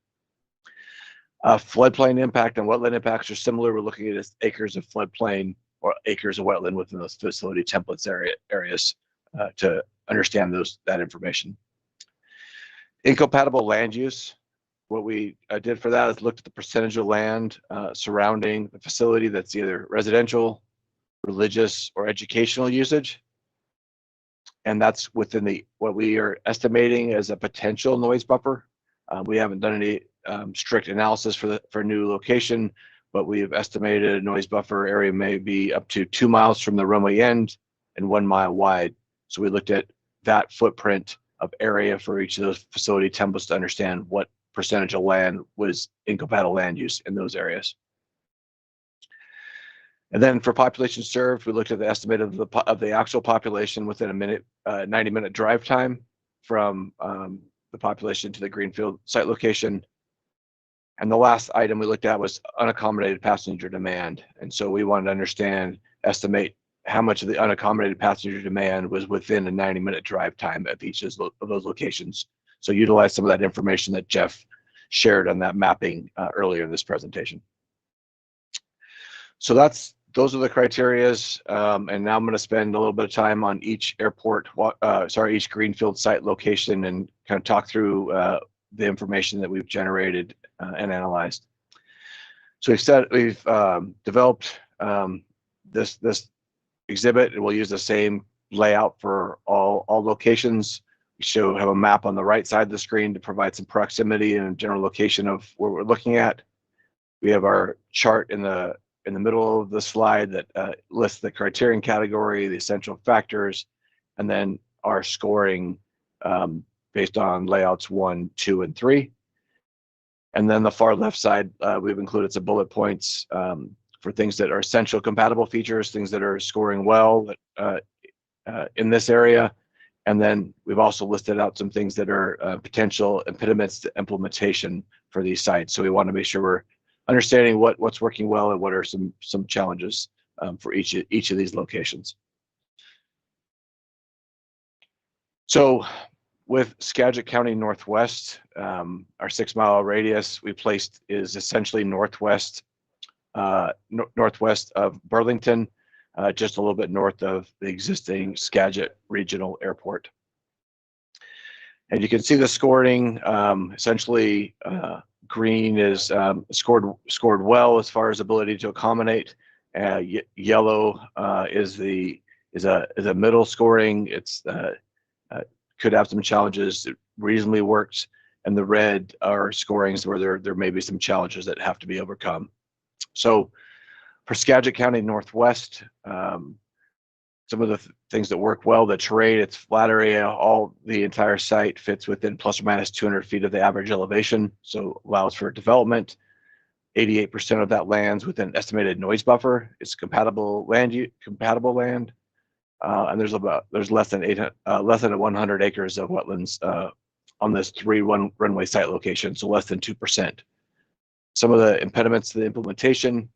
Floodplain impact and wetland impacts are similar. We're looking at acres of floodplain or acres of wetland within those facility templates areas to understand that information. Incompatible land use. What we did for that is looked at the percentage of land surrounding the facility that's either residential, religious, or educational usage. And that's within what we are estimating as a potential noise buffer. We haven't done any strict analysis for a new location, but we have estimated a noise buffer area may be up to 2 miles from the runway end and 1 mile wide. So we looked at that footprint of area for each of those facility templates to understand what percentage of land was incompatible land use in those areas. And then for population served, we looked at the estimate of the actual population within a 90-minute drive time from the population to the greenfield site location. And the last item we looked at was unaccommodated passenger demand. And so we wanted to estimate how much of the unaccommodated passenger demand was within a 90-minute drive time of each of those locations. So utilize some of that information that Jeff shared on that mapping earlier in this presentation. So those are the criterias. And now I'm going to spend a little bit of time on each each greenfield site location and kind of talk through the information that we've generated and analyzed. So we've developed this exhibit, and we'll use the same layout for all locations. We have a map on the right side of the screen to provide some proximity and general location of where we're looking at. We have our chart in the middle of the slide that lists the criterion category, the essential factors, and then our scoring based on layouts 1, 2, and 3. And then the far left side, we've included some bullet points for things that are essential compatible features, things that are scoring well in this area. And then we've also listed out some things that are potential impediments to implementation for these sites. So we want to make sure we're understanding what's working well and what are some challenges for each of these locations. So with Skagit County Northwest, our 6-mile radius we placed is essentially northwest of Burlington, just a little bit north of the existing Skagit Regional Airport. And you can see the scoring. Essentially, green is scored well as far as ability to accommodate. Yellow is a middle scoring. It's could have some challenges. It reasonably works, and the red are scorings where there may be some challenges that have to be overcome. So for Skagit County Northwest, some of the things that work well, the terrain, it's flat area, the entire site fits within plus or minus 200 feet of the average elevation, so allows for development. 88% of that land's within an estimated noise buffer. It's compatible land, and there's less than 100 acres of wetlands on this 3 runway site location, so less than 2%. Some of the impediments to the implementation,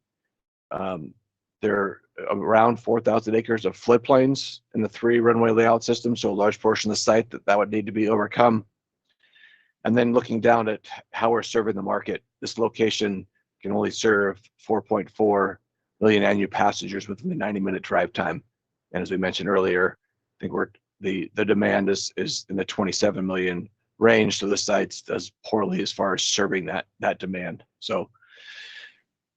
there are around 4,000 acres of floodplains in the 3 runway layout system, so a large portion of the site that would need to be overcome. And then looking down at how we're serving the market, this location can only serve 4.4 million annual passengers within the 90-minute drive time. And as we mentioned earlier, I think the demand is in the 27 million range, so the site does poorly as far as serving that demand. So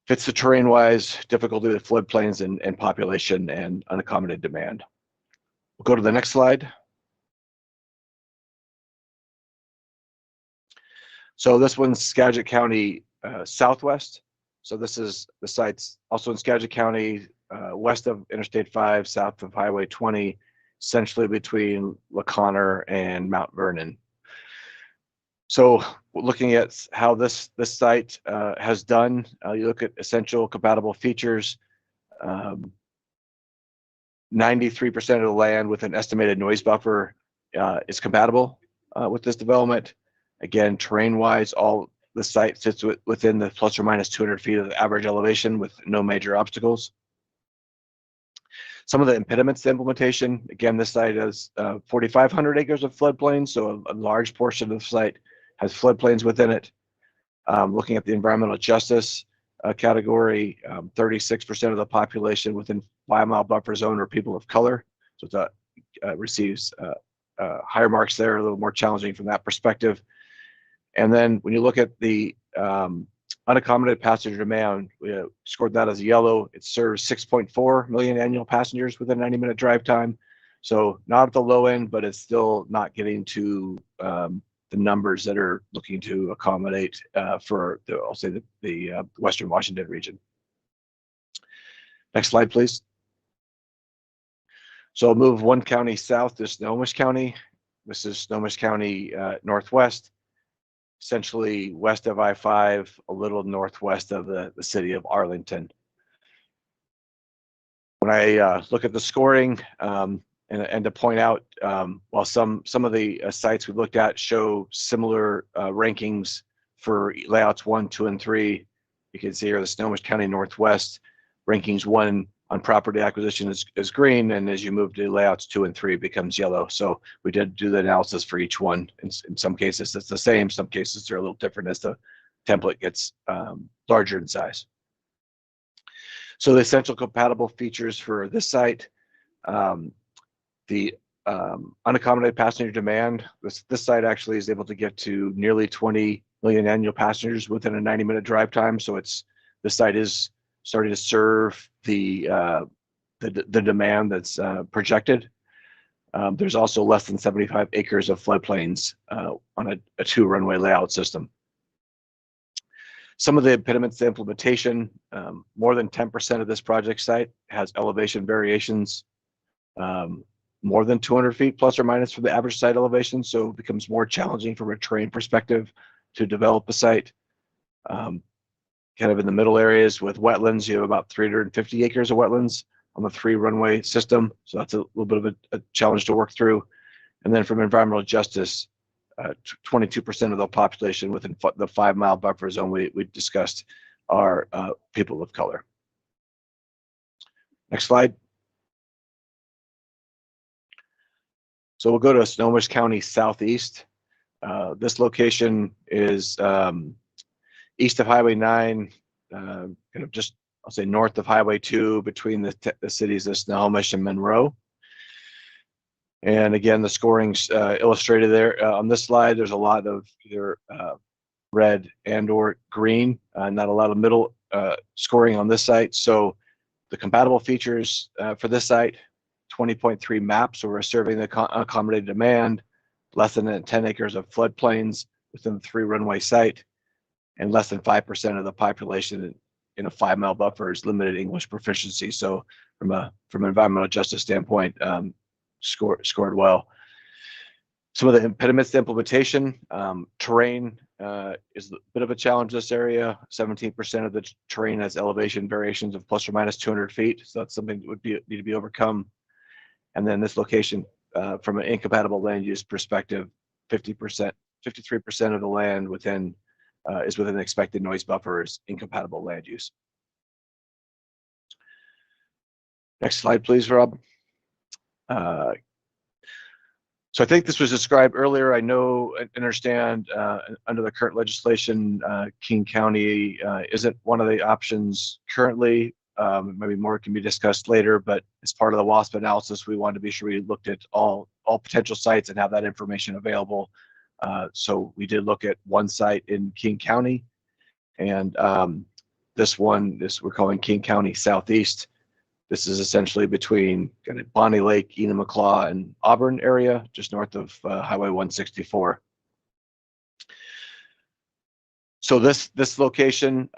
fits the terrain-wise, difficulty with floodplains and population and unaccommodated demand. We'll go to the next slide. So this one's Skagit County Southwest. So this is the sites also in Skagit County, west of Interstate 5, south of Highway 20, essentially between LaConner and Mount Vernon. So looking at how this site has done, you look at essential compatible features, 93% of the land with an estimated noise buffer is compatible with this development. Again, terrain-wise, all the site sits within the plus or minus 200 feet of the average elevation with no major obstacles. Some of the impediments to implementation, again, this site has 4,500 acres of floodplain, so a large portion of the site has floodplains within it. Looking at the environmental justice category, 36% of the population within 5-mile buffer zone are people of color, so it receives higher marks there, a little more challenging from that perspective. And then when you look at the unaccommodated passenger demand, we scored that as yellow. It serves 6.4 million annual passengers within a 90-minute drive time. So not at the low end, but it's still not getting to the numbers that are looking to accommodate for I'll say the Western Washington region. Next slide, please. So I'll move one county south to Snohomish County. This is Snohomish County northwest, essentially west of I-5, a little northwest of the city of Arlington. When I look at the scoring, and to point out, while some of the sites we looked at show similar rankings for layouts 1, 2, and 3, you can see here the Snohomish County Northwest rankings 1 on property acquisition is green, and as you move to layouts 2 and 3, it becomes yellow. So we did do the analysis for each one. In some cases, it's the same. Some cases they're a little different as the template gets larger in size. So the essential compatible features for this site, the unaccommodated passenger demand. This site actually is able to get to nearly 20 million annual passengers within a 90-minute drive time. So the site is starting to serve the demand that's projected. There's also less than 75 acres of floodplains on a 2-runway layout system. Some of the impediments to implementation, more than 10% of this project site has elevation variations more than 200 feet plus or minus from the average site elevation, so it becomes more challenging from a terrain perspective to develop a site. Kind of in the middle areas with wetlands, you have about 350 acres of wetlands on the 3-runway system, so that's a little bit of a challenge to work through. And then from environmental justice, 22% of the population within the 5-mile buffer zone we discussed are people of color. Next slide. So we'll go to Snohomish County Southeast. This location is east of Highway 9, kind of just, I'll say, north of Highway 2, between the cities of Snohomish and Monroe. And again, the scoring's illustrated there. On this slide, there's a lot of either red and or green, not a lot of middle scoring on this site. So the compatible features for this site, 20.3 maps, so we're serving the accommodated demand, less than 10 acres of floodplains within the 3-runway site, and less than 5% of the population in a 5-mile buffer is limited English proficiency. So from an environmental justice standpoint, scored well. Some of the impediments to implementation, terrain is a bit of a challenge in this area. 17% of the terrain has elevation variations of plus or minus 200 feet. So that's something that would need to be overcome. And then this location, from an incompatible land use perspective, 53% of the land is within the expected noise buffer is incompatible land use. Next slide, please, Rob. So I think this was described earlier. I understand under the current legislation, King County isn't one of the options currently. Maybe more can be discussed later, but as part of the WASP analysis, we wanted to be sure we looked at all potential sites and have that information available. So we did look at one site in King County, and this we're calling King County Southeast. This is essentially between kind of Bonnie Lake, Enumclaw, and Auburn area, just north of Highway 164. So this location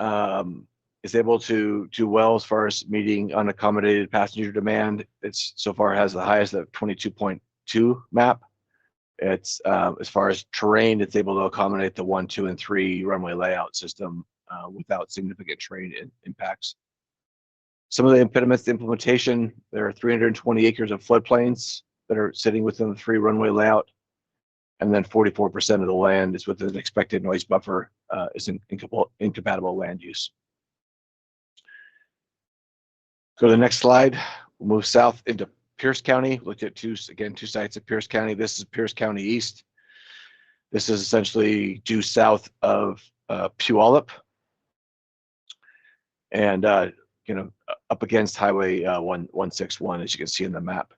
is able to do well as far as meeting unaccommodated passenger demand. It's so far has the highest of 22.2 map. It's as far as terrain, it's able to accommodate the 1, 2, and 3 runway layout system without significant terrain impacts. Some of the impediments to implementation, there are 320 acres of floodplains that are sitting within the 3 runway layout. And then 44% of the land is within an expected noise buffer, is incompatible land use. Go to the next slide. We'll move south into Pierce County. Looked at two sites of Pierce County. This is Pierce County East. This is essentially due south of Puyallup, and up against Highway 161, as you can see in the map.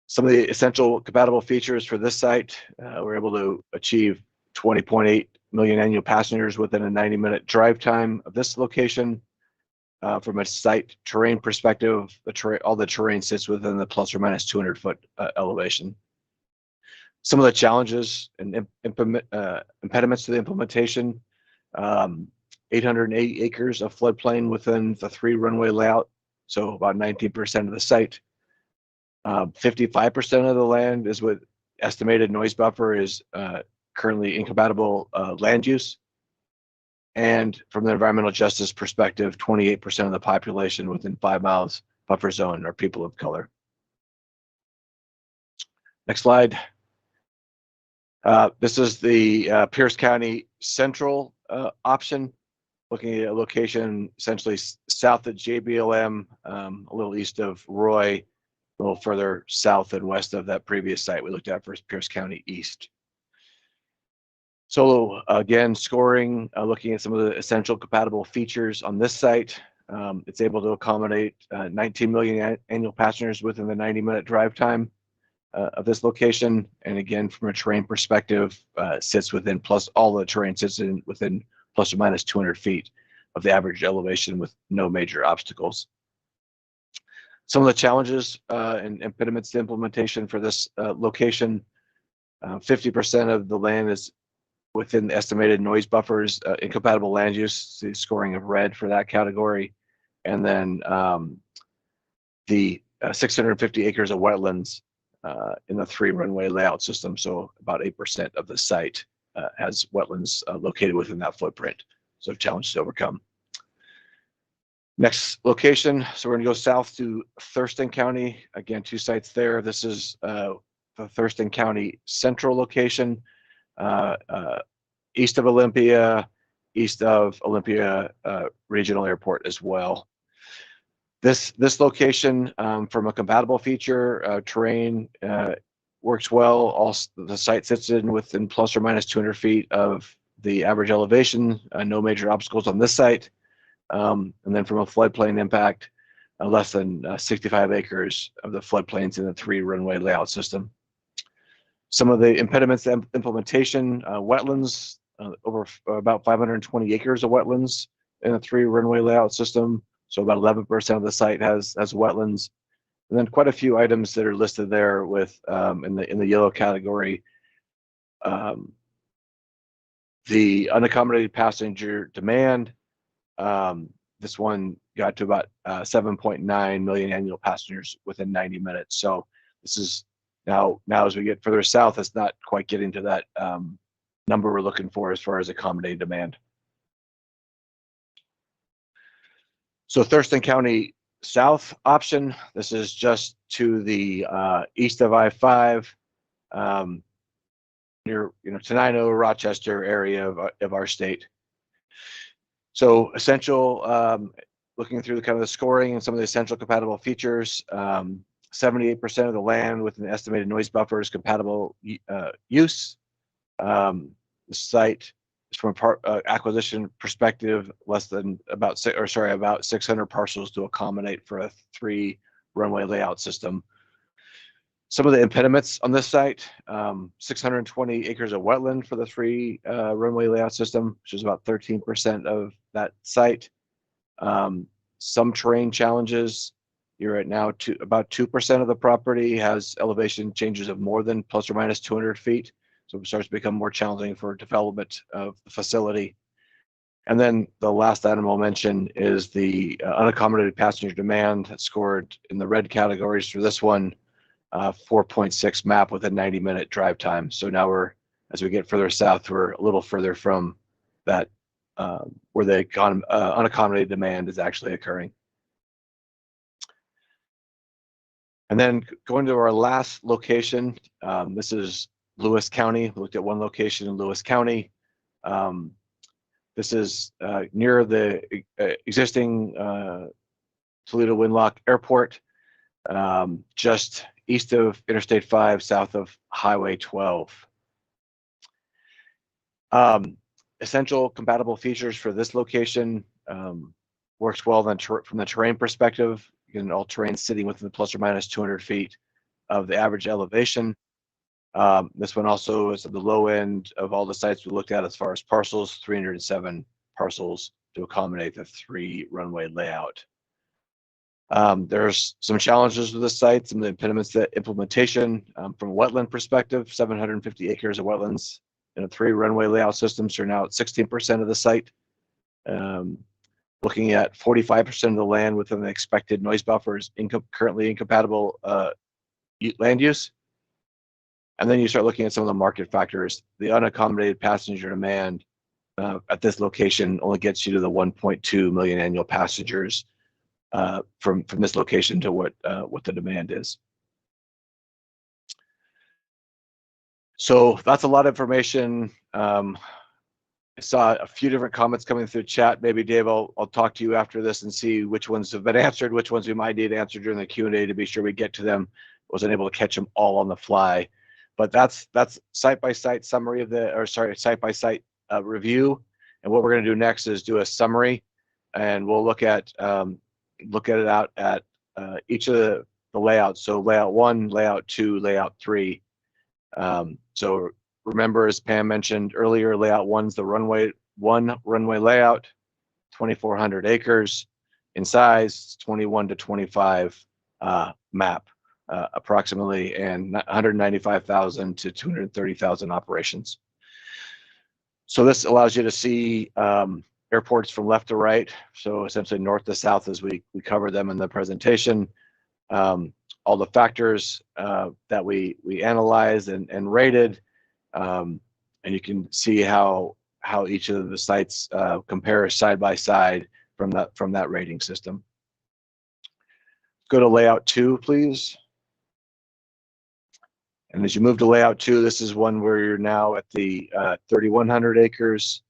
Some of the essential compatible features for this site, we're able to achieve 20.8 million annual passengers within a 90-minute drive time of this location. From a site terrain perspective, all the terrain sits within the plus or minus 200-foot elevation. Some of the challenges and impediments to the implementation, 880 acres of floodplain within the 3 runway layout, so about 19% of the site. 55% of the land is with estimated noise buffer is currently incompatible land use. And from the environmental justice perspective, 28% of the population within 5 miles buffer zone are people of color. Next slide. This is the Pierce County Central option, looking at a location essentially south of JBLM, a little east of Roy, a little further south and west of that previous site we looked at for Pierce County East. So again, scoring, looking at some of the essential compatible features on this site. It's able to accommodate 19 million annual passengers within the 90-minute drive time of this location. And again, from a terrain perspective, sits within all the terrain sits within plus or minus 200 feet of the average elevation with no major obstacles. Some of the challenges and impediments to implementation for this location, 50% of the land is within the estimated noise buffers, incompatible land use, the scoring of red for that category. And then the 650 acres of wetlands in the 3 runway layout system. So about 8% of the site has wetlands located within that footprint. So challenges to overcome. Next location, so we're gonna go south to Thurston County. Again, 2 sites there. This is the Thurston County Central location, east of Olympia, Regional Airport as well. This location, from a compatible feature, terrain works well. The site sits within plus or minus 200 feet of the average elevation. No major obstacles on this site. And then from a floodplain impact, less than 65 acres of the floodplains in the 3 runway layout system. Some of the impediments to implementation, wetlands, over about 520 acres of wetlands in a 3 runway layout system. So about 11% of the site has wetlands. And then quite a few items that are listed there with in the yellow category. The unaccommodated passenger demand. This one got to about 7.9 million annual passengers within 90 minutes. So this is now as we get further south, it's not quite getting to that number we're looking for as far as accommodated demand. So Thurston County South option, this is just to the east of I-5, near Tenino, Rochester area of our state. So essential, looking through the scoring and some of the essential compatible features, 78% of the land with an estimated noise buffer is compatible use. The site is from a acquisition perspective, about 600 parcels to accommodate for a 3 runway layout system. Some of the impediments on this site, 620 acres of wetland for the 3 runway layout system, which is about 13% of that site. Some terrain challenges. You're at now about 2% of the property has elevation changes of more than plus or minus 200 feet. So it starts to become more challenging for development of the facility. And then the last item I'll mention is the unaccommodated passenger demand that's scored in the red categories for this one, 4.6 map with a 90-minute drive time. So now as we get further south, we're a little further from that where the unaccommodated demand is actually occurring. And then going to our last location, this is Lewis County. We looked at one location in Lewis County. This is near the existing Toledo Windlock Airport, just east of Interstate 5, south of Highway 12. Essential compatible features for this location, works well from the terrain perspective. You get all terrain sitting within plus or minus 200 feet of the average elevation. This one also is at the low end of all the sites we looked at as far as parcels, 307 parcels to accommodate the 3 runway layout. There's some challenges with this site, some of the impediments to implementation. From a wetland perspective, 750 acres of wetlands in a 3 runway layout systems are now at 16% of the site. Looking at 45% of the land within the expected noise buffers, currently incompatible land use. And then you start looking at some of the market factors. The unaccommodated passenger demand at this location only gets you to the 1.2 million annual passengers from this location to what the demand is. So that's a lot of information. I saw a few different comments coming through chat. Maybe Dave, I'll talk to you after this and see which ones have been answered, which ones we might need answered during the Q&A to be sure we get to them. Wasn't able to catch them all on the fly, but that's site-by-site summary of site-by-site review. And what we're going to do next is do a summary, and we'll look at it out at each of the layouts. So layout 1, layout 2, layout 3. So remember, as Pam mentioned earlier, layout 1's the runway layout, 2,400 acres in size, 21 to 25 map approximately, and 195,000 to 230,000 operations. So this allows you to see airports from left to right, so essentially north to south as we cover them in the presentation. All the factors that we analyzed and rated, and you can see how each of the sites compare side by side from that rating system. Go to layout 2, please. And as you move to layout 2, this is one where you're now at the 3,100 acres,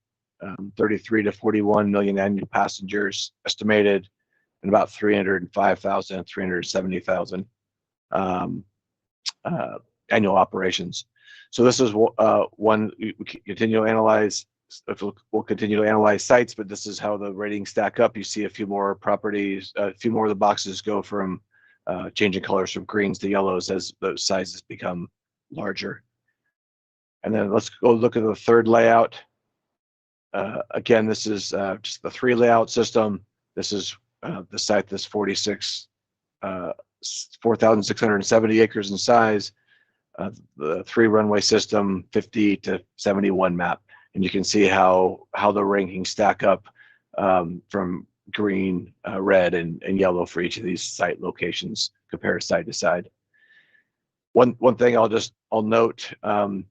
33 to 41 million annual passengers estimated, and about 305,000, 370,000 annual operations. So this is one we continue to analyze. We'll continue to analyze sites, but this is how the ratings stack up. You see a few more properties, a few more of the boxes go from changing colors from greens to yellows as those sizes become larger. And then let's go look at the third layout. Again, this is just the 3 layout system. This is the site that's 4,670 acres in size. The 3 runway system, 50 to 71 map. And you can see how the rankings stack up from green, red, and yellow for each of these site locations, compare side to side. One thing I'll note that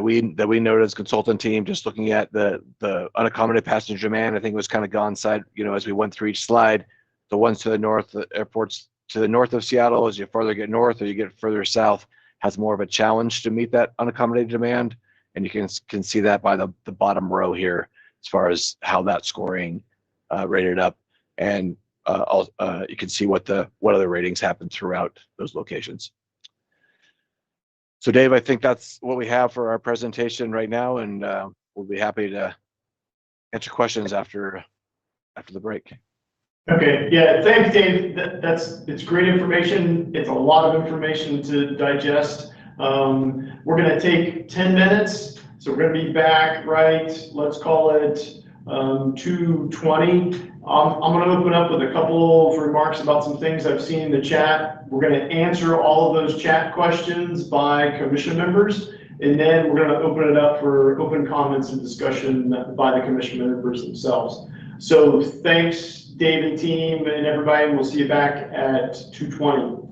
we noted as consultant team, just looking at the unaccommodated passenger demand, I think it was kind of gone side, as we went through each slide. The ones to the north, the airports to the north of Seattle, as you further get north or you get further south, has more of a challenge to meet that unaccommodated demand. And you can see that by the bottom row here, as far as how that scoring rated up. And you can see what other ratings happen throughout those locations. So Dave, I think that's what we have for our presentation right now, and we'll be happy to answer questions after the break. Okay, yeah, thanks, Dave. It's great information. It's a lot of information to digest. We're going to take 10 minutes, so we're going to be back let's call it 2:20. I'm going to open up with a couple of remarks about some things I've seen in the chat. We're going to answer all of those chat questions by commission members, and then we're going to open it up for open comments and discussion by the commission members themselves. So thanks, Dave and team and everybody. We'll see you back at 2:20.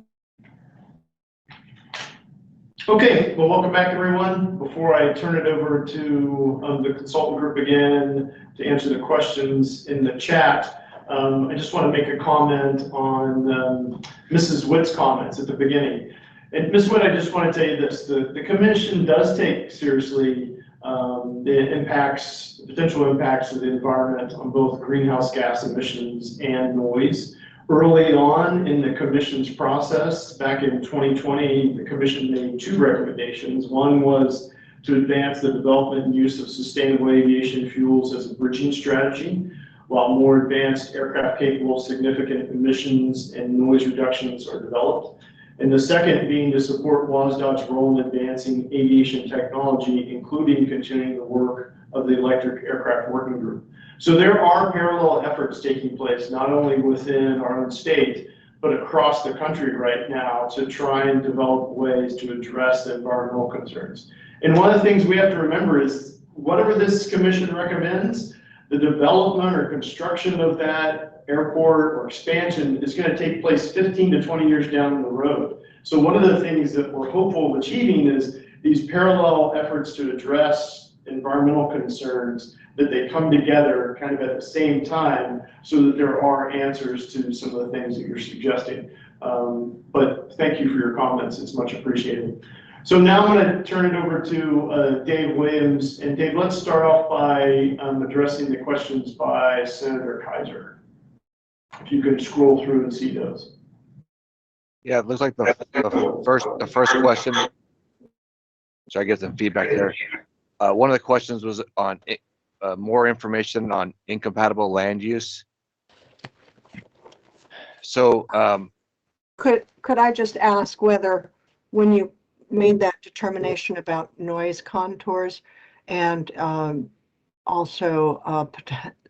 Okay, well, welcome back, everyone. Before I turn it over to the consultant group again to answer the questions in the chat, I just want to make a comment on Mrs. Witt's comments at the beginning. And Ms. Witt, I just want to tell you this, the commission does take seriously the potential impacts of the environment on both greenhouse gas emissions and noise. Early on in the commission's process, back in 2020, the commission made two recommendations. One was to advance the development and use of sustainable aviation fuels as a bridging strategy, while more advanced aircraft capable of significant emissions and noise reductions are developed. And the second being to support WSDOT's role in advancing aviation technology, including continuing the work of the Electric Aircraft Working Group. So there are parallel efforts taking place, not only within our own state, but across the country right now to try and develop ways to address the environmental concerns. And one of the things we have to remember is whatever this commission recommends, the development or construction of that airport or expansion is going to take place 15 to 20 years down the road. So one of the things that we're hopeful of achieving is these parallel efforts to address environmental concerns, that they come together kind of at the same time so that there are answers to some of the things that you're suggesting. But thank you for your comments. It's much appreciated. So now I'm going to turn it over to Dave Williams. And Dave, let's start off by addressing the questions by Senator Kaiser. If you could scroll through and see those. Yeah, it looks like the first question. So I get some feedback there. One of the questions was on more information on incompatible land use. So could I just ask whether when you made that determination about noise contours and also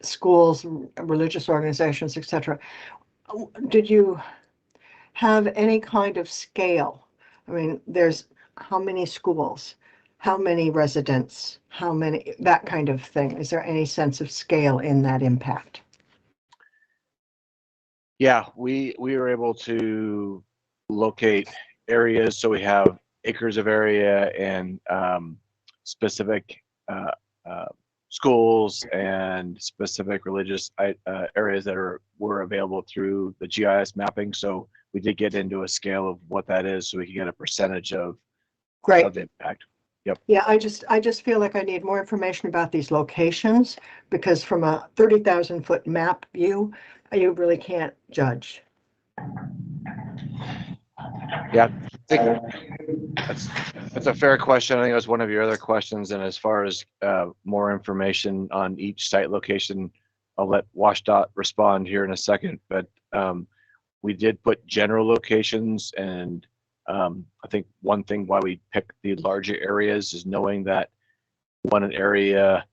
schools, religious organizations, etc., did you have any kind of scale? I mean, there's how many schools, how many residents, how many, that kind of thing. Is there any sense of scale in that impact? yeah, we were able to locate areas. So we have acres of area and specific schools and specific religious areas that were available through the GIS mapping. So we did get into a scale of what that is, so we can get a percentage of Great. the impact. Yep. Yeah, I just feel like I need more information about these locations, because from a 30,000-foot map view, you really can't judge. Yeah, I think that's a fair question. I think it was one of your other questions. And as far as more information on each site location, I'll let WSDOT respond here in a second. But we did put general locations, and I think one thing why we picked the larger areas is knowing that if an area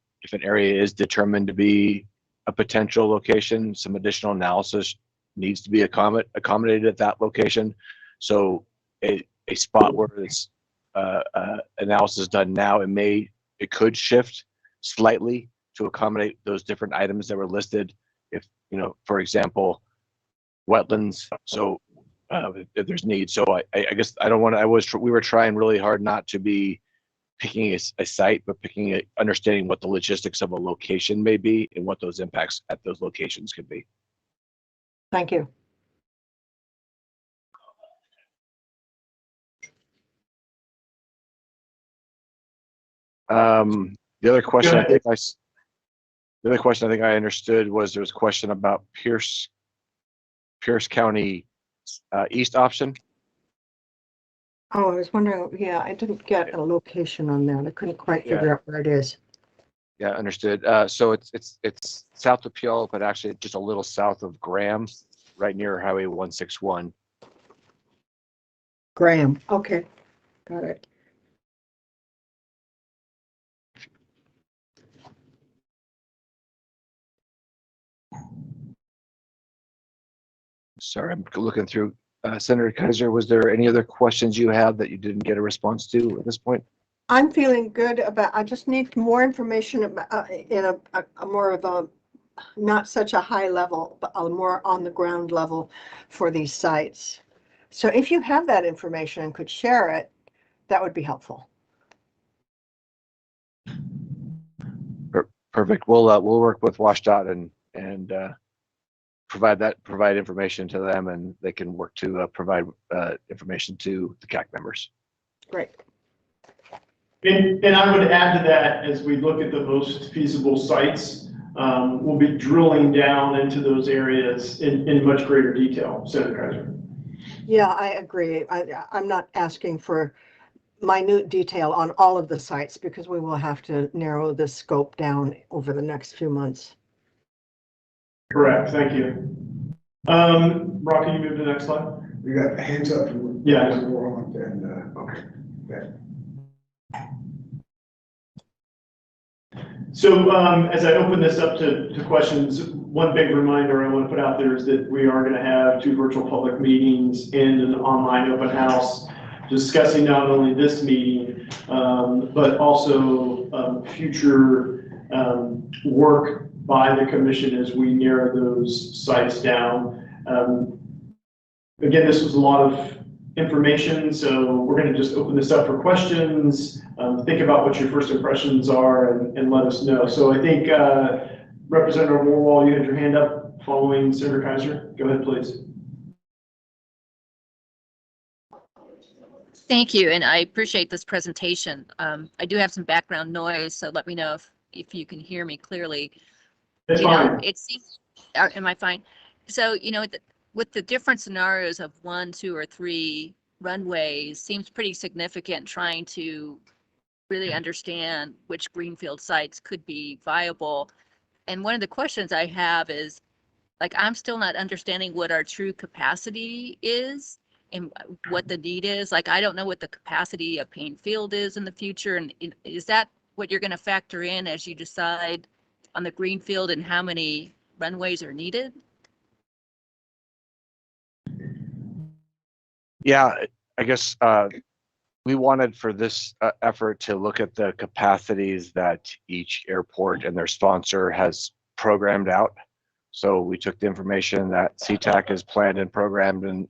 is determined to be a potential location, some additional analysis needs to be accommodated at that location. So a spot where this analysis is done now, it could shift slightly to accommodate those different items that were listed. If, for example, wetlands. So if there's need. So I guess we were trying really hard not to be picking a site, but understanding what the logistics of a location may be and what those impacts at those locations could be. Thank you. The other question I think I understood was there was a question about Pierce County east option. Oh, I was wondering, yeah, I didn't get a location on that. I couldn't quite figure out where it is. Yeah, understood. So it's south of Puyallup, but actually just a little south of Graham, right near Highway 161. Graham. Okay, got it. Sorry, I'm looking through. Senator Kaiser, was there any other questions you have that you didn't get a response to at this point? I'm feeling good about, I just need more information about, in a more of a, not such a high level, but a more on the ground level for these sites. So if you have that information and could share it, that would be helpful. Perfect. We'll work with WSDOT and provide information to them, and they can work to provide information to the CAC members. Great. And I would add to that, as we look at the most feasible sites, we'll be drilling down into those areas in much greater detail. Senator Kaiser. Yeah, I agree. I'm not asking for minute detail on all of the sites because we will have to narrow the scope down over the next few months. Correct. Thank you. Rob, can you move to the next slide? We got hands up. Yeah. Okay. So as I open this up to questions, one big reminder I want to put out there is that we are going to have 2 virtual public meetings and an online open house discussing not only this meeting, but also future work by the commission as we narrow those sites down. Again, this was a lot of information, so we're going to just open this up for questions. Think about what your first impressions are and let us know. So I think Representative Warwall, you had your hand up following Senator Kaiser. Go ahead, please. Thank you, and I appreciate this presentation. I do have some background noise, so let me know if you can hear me clearly. It's fine. It seems, am I fine? So, with the different scenarios of 1, 2, or 3 runways, seems pretty significant trying to really understand which greenfield sites could be viable. And one of the questions I have is, like, I'm still not understanding what our true capacity is and what the need is. Like, I don't know what the capacity of Payne Field is in the future. And is that what you're going to factor in as you decide on the greenfield and how many runways are needed? Yeah, I guess we wanted for this effort to look at the capacities that each airport and their sponsor has programmed out. So we took the information that Sea-Tac has planned and programmed and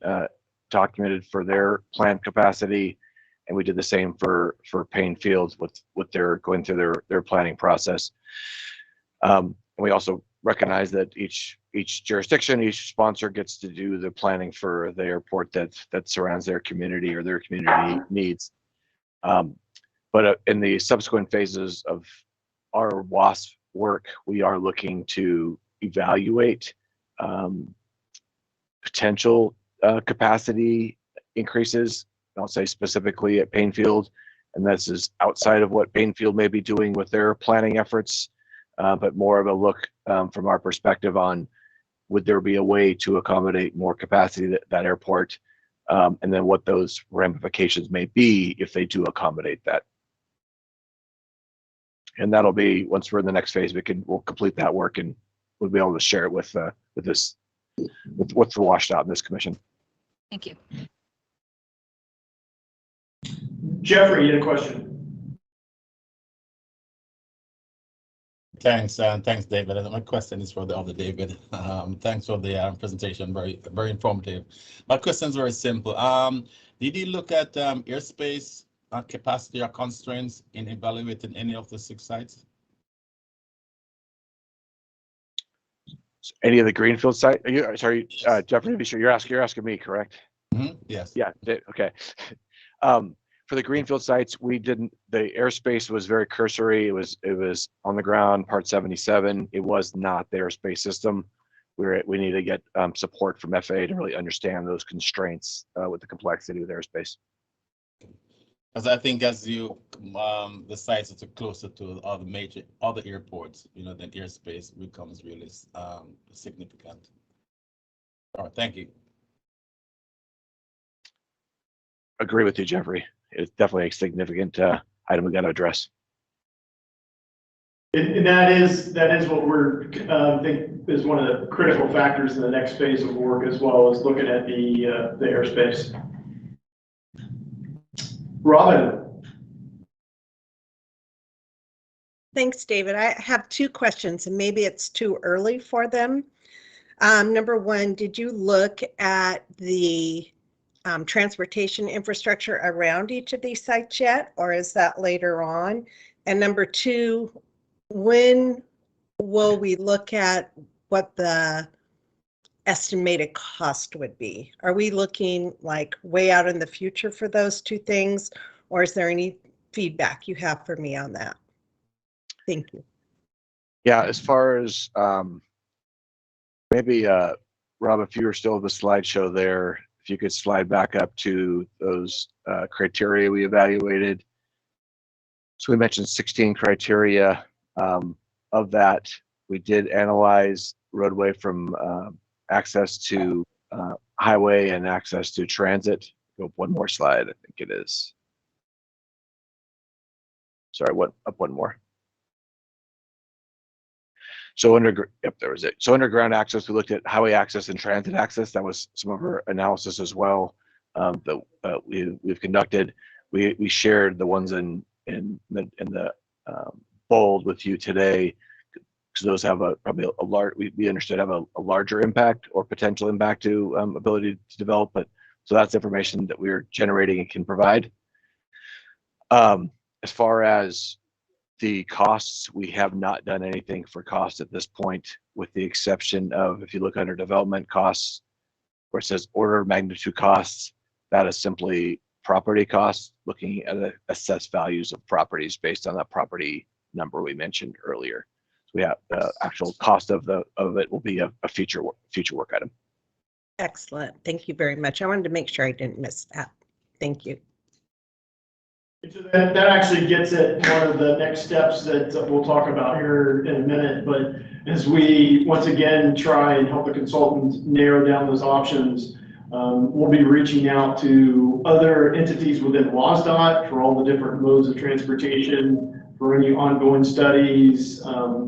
documented for their planned capacity, and we did the same for Payne Field with their going through their planning process. We also recognize that each jurisdiction, each sponsor gets to do the planning for the airport that surrounds their community or their community needs. But in the subsequent phases of our WASP work, we are looking to evaluate potential capacity increases. I'll say specifically at Payne Field, and this is outside of what Payne Field may be doing with their planning efforts. But more of a look from our perspective on would there be a way to accommodate more capacity at that airport, and then what those ramifications may be if they do accommodate that. And that'll be, once we're in the next phase, we'll complete that work and we'll be able to share it with what's washed out in this commission. Thank you. Jeffrey, you had a question. Thanks, thanks, David. And my question is for the other David. Thanks for the presentation, very, very informative. My question is very simple. Did you look at airspace capacity or constraints in evaluating any of the 6 sites? Any of the greenfield site? Are you sorry, Jeffrey? Be sure you're asking me, correct? Mm-hmm. Yes. Yeah. Okay. For the greenfield sites, we didn't. The airspace was very cursory. It was on the ground, Part 77. It was not the airspace system. We need to get support from FAA to really understand those constraints with the complexity of airspace. Because I think as you the sites that are closer to other airports, then airspace becomes really significant. All right, thank you. Agree with you, Jeffrey. It's definitely a significant item we got to address. And that is what we're think is one of the critical factors in the next phase of work, as well as looking at the airspace. Robin. Thanks, David. I have 2 questions, and maybe it's too early for them. Number 1, did you look at the transportation infrastructure around each of these sites yet, or is that later on? And number 2, when will we look at what the estimated cost would be? Are we looking like way out in the future for those two things, or is there any feedback you have for me on that? Thank you. Yeah, as far as maybe Rob, if you were still the slideshow there, if you could slide back up to those criteria we evaluated. So we mentioned 16 criteria. Of that, we did analyze roadway from access to highway and access to transit. Go up one more slide, I think it is. Sorry, up one more. So yep, there was it. So underground access, we looked at highway access and transit access. That was some of our analysis as well that we've conducted. We shared the ones in the bold with you today, because those have probably a large, we understood have a larger impact or potential impact to ability to develop. But so that's information that we're generating and can provide. As far as the costs, we have not done anything for cost at this point, with the exception of, if you look under development costs, where it says order of magnitude costs, that is simply property costs, looking at the assessed values of properties based on that property number we mentioned earlier. So we have the actual cost of it will be a future work item. Excellent. Thank you very much. I wanted to make sure I didn't miss that. Thank you. That actually gets at one of the next steps that we'll talk about here in a minute. But as we once again try and help the consultants narrow down those options, we'll be reaching out to other entities within WSDOT for all the different modes of transportation, for any ongoing studies,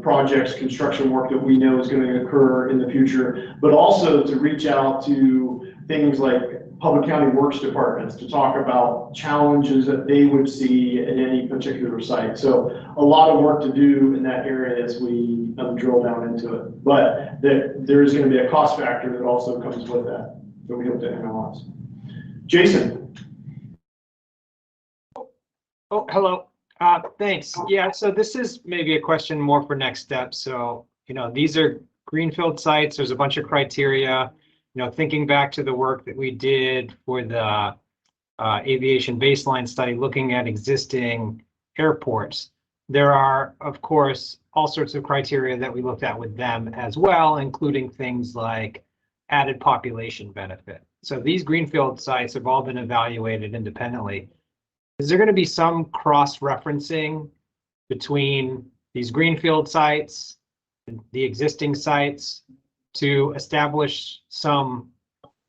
projects, construction work that we know is going to occur in the future, but also to reach out to things like public county works departments to talk about challenges that they would see at any particular site. So a lot of work to do in that area as we drill down into it. But there is going to be a cost factor that also comes with that we hope to analyze. Jason. Oh, hello. Thanks. Yeah, so this is maybe a question more for next steps. So, these are greenfield sites. There's a bunch of criteria. Thinking back to the work that we did for the aviation baseline study, looking at existing airports, there are, of course, all sorts of criteria that we looked at with them as well, including things like added population benefit. So these greenfield sites have all been evaluated independently. Is there going to be some cross-referencing between these greenfield sites and the existing sites to establish some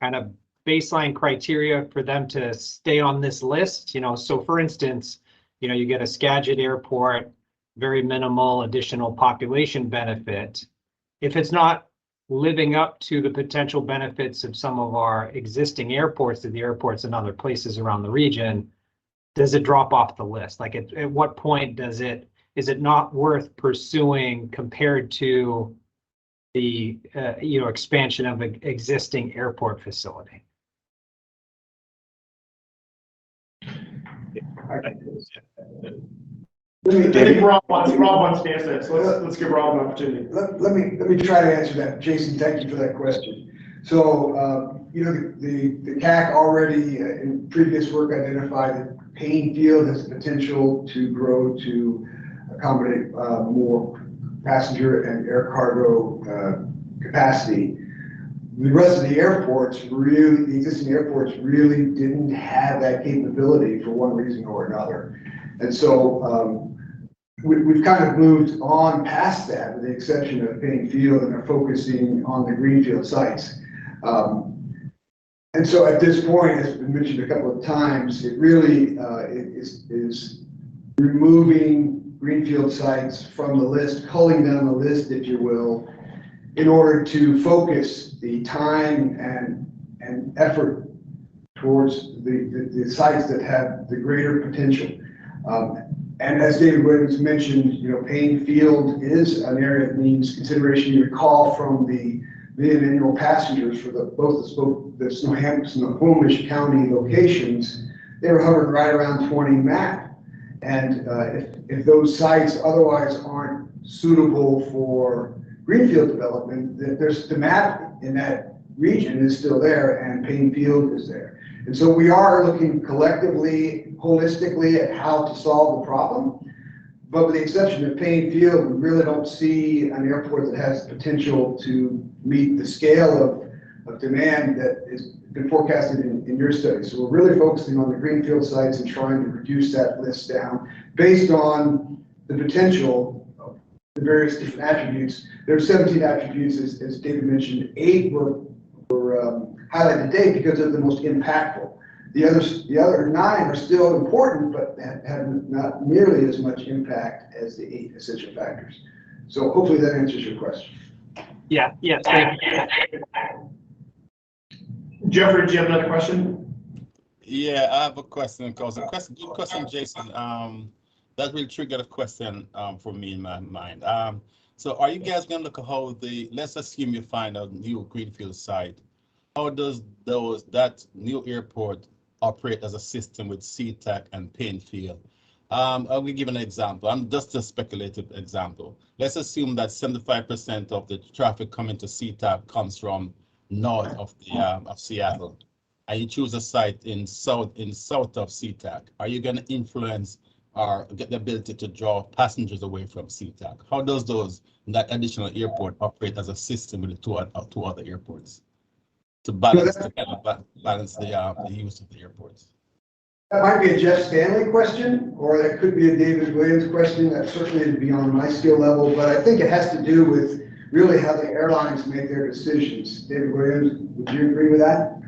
kind of baseline criteria for them to stay on this list? So for instance, you get a Skagit airport, very minimal additional population benefit. If it's not living up to the potential benefits of some of our existing airports, to the airports in other places around the region, does it drop off the list? Like at what point is it not worth pursuing compared to the expansion of an existing airport facility? I think Rob wants to answer that, so let's give Rob an opportunity. Let me try to answer that. Jason, thank you for that question. So, the CAC already in previous work identified that Payne Field has potential to grow to accommodate more passenger and air cargo capacity. The rest of the airports the existing airports really didn't have that capability for one reason or another. And so we've kind of moved on past that, with the exception of Payne Field, and are focusing on the greenfield sites. And so at this point, as been mentioned a couple of times, it really is removing greenfield sites from the list, culling down the list, if you will, in order to focus the time and effort towards the sites that have the greater potential. And as David Williams mentioned, Payne Field is an area that needs consideration. You recall from the million annual passengers for both the Snohomish and the Snohomish County locations, they were hovering right around 20 MAP. And if those sites otherwise aren't suitable for greenfield development, there's the MAP in that region is still there and Payne Field is there. And so we are looking collectively, holistically at how to solve the problem. But with the exception of Payne Field, we really don't see an airport that has potential to meet the scale of demand that has been forecasted in your study. So we're really focusing on the greenfield sites and trying to reduce that list down based on the potential of the various different attributes. There are 17 attributes, as David mentioned. 8 were highlighted today because they're the most impactful. The other 9 are still important, but have not nearly as much impact as the 8 essential factors. So hopefully that answers your question. Yeah, thank you. Jeffrey, do you have another question? Yeah, I have a question. Good question, Jason. That will trigger a question for me in my mind. So are you guys going to look at how let's assume you find a new greenfield site. How does that new airport operate as a system with Sea-Tac and Payne Field? I will give an example. I'm just a speculative example. Let's assume that 75% of the traffic coming to Sea-Tac comes from north of Seattle, and you choose a site in south of Sea-Tac. Are you going to influence or get the ability to draw passengers away from Sea-Tac? How does that additional airport operate as a system with the two other airports to balance the use of the airports? That might be a Jeff Stanley question, or that could be a David Williams question. That certainly is beyond my skill level, but I think it has to do with really how the airlines make their decisions. David Williams, would you agree with that?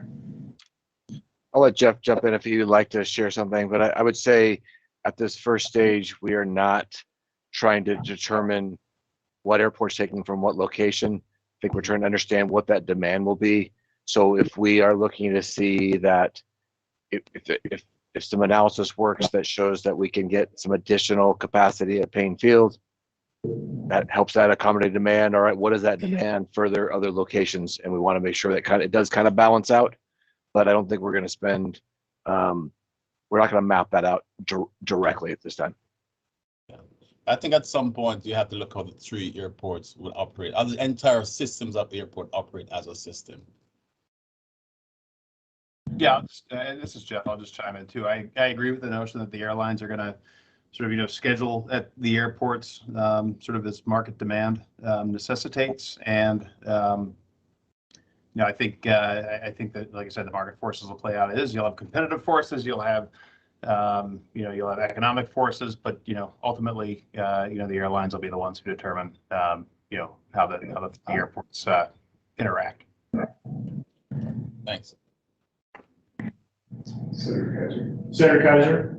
I'll let Jeff jump in if you'd like to share something, but I would say at this first stage, we are not trying to determine what airport's taking from what location. I think we're trying to understand what that demand will be. So if we are looking to see that if some analysis works that shows that we can get some additional capacity at Payne Field, that helps that accommodate demand. All right, what is that demand for their other locations? And we want to make sure that it does kind of balance out. But I don't think we're going to spend, we're not going to map that out directly at this time. Yeah. I think at some point you have to look how the 3 airports will operate. The entire systems of the airport operate as a system. Yeah, this is Jeff. I'll just chime in too. I agree with the notion that the airlines are going to sort of, schedule at the airports sort of as market demand necessitates. And, I think that, like I said, the market forces will play out. You'll have competitive forces, you'll have, you'll have economic forces, but, ultimately, the airlines will be the ones who determine, how the airports interact. Thanks. Senator Kaiser.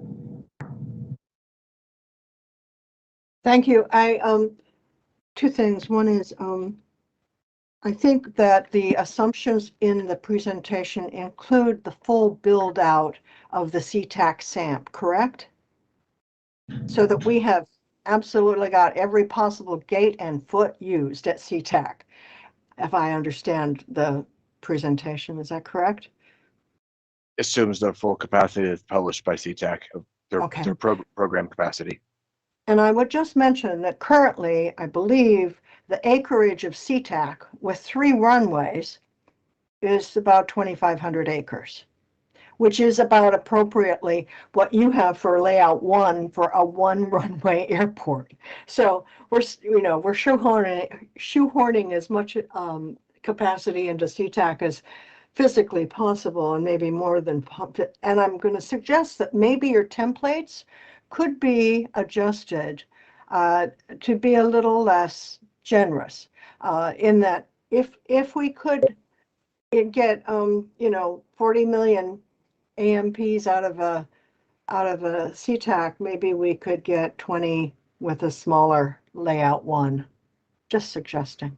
Thank you. Two things. One is, I think that the assumptions in the presentation include the full build out of the Sea-Tac SAMP, correct? So that we have absolutely got every possible gate and foot used at Sea-Tac, if I understand the presentation. Is that correct? Assumes the full capacity that's published by Sea-Tac of their program capacity. And I would just mention that currently, I believe the acreage of Sea-Tac with 3 runways is about 2,500 acres, which is about appropriately what you have for layout 1 for a 1 runway airport. So we're shoehorning as much capacity into Sea-Tac as physically possible, and maybe more than. And I'm going to suggest that maybe your templates could be adjusted to be a little less generous, in that if we could get 40 million AMPs out of a Sea-Tac, maybe we could get 20 with a smaller layout 1. Just suggesting.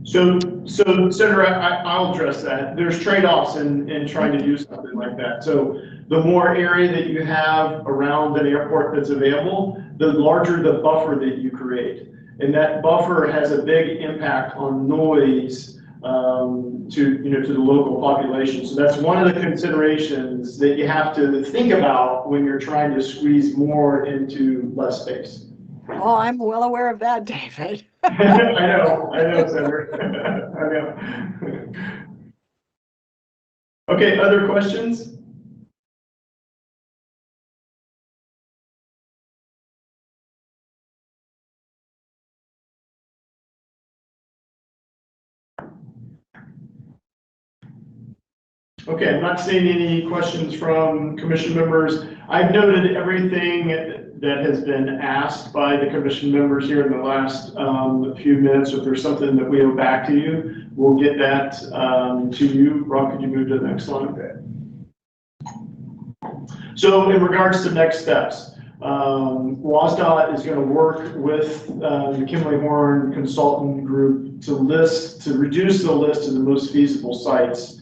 So Senator, I'll address that. There's trade-offs in trying to do something like that. So the more area that you have around an airport that's available, the larger the buffer that you create. And that buffer has a big impact on noise to the local population. So that's one of the considerations that you have to think about when you're trying to squeeze more into less space. Oh, I'm well aware of that, David. I know, Senator. I know. Okay, other questions? Okay, I'm not seeing any questions from commission members. I've noted everything that has been asked by the commission members here in the last few minutes. If there's something that we owe back to you, we'll get that to you. Rob, could you move to the next slide? So in regards to next steps, WSDOT is going to work with the Kimley Horn Consultant Group to reduce the list of the most feasible sites,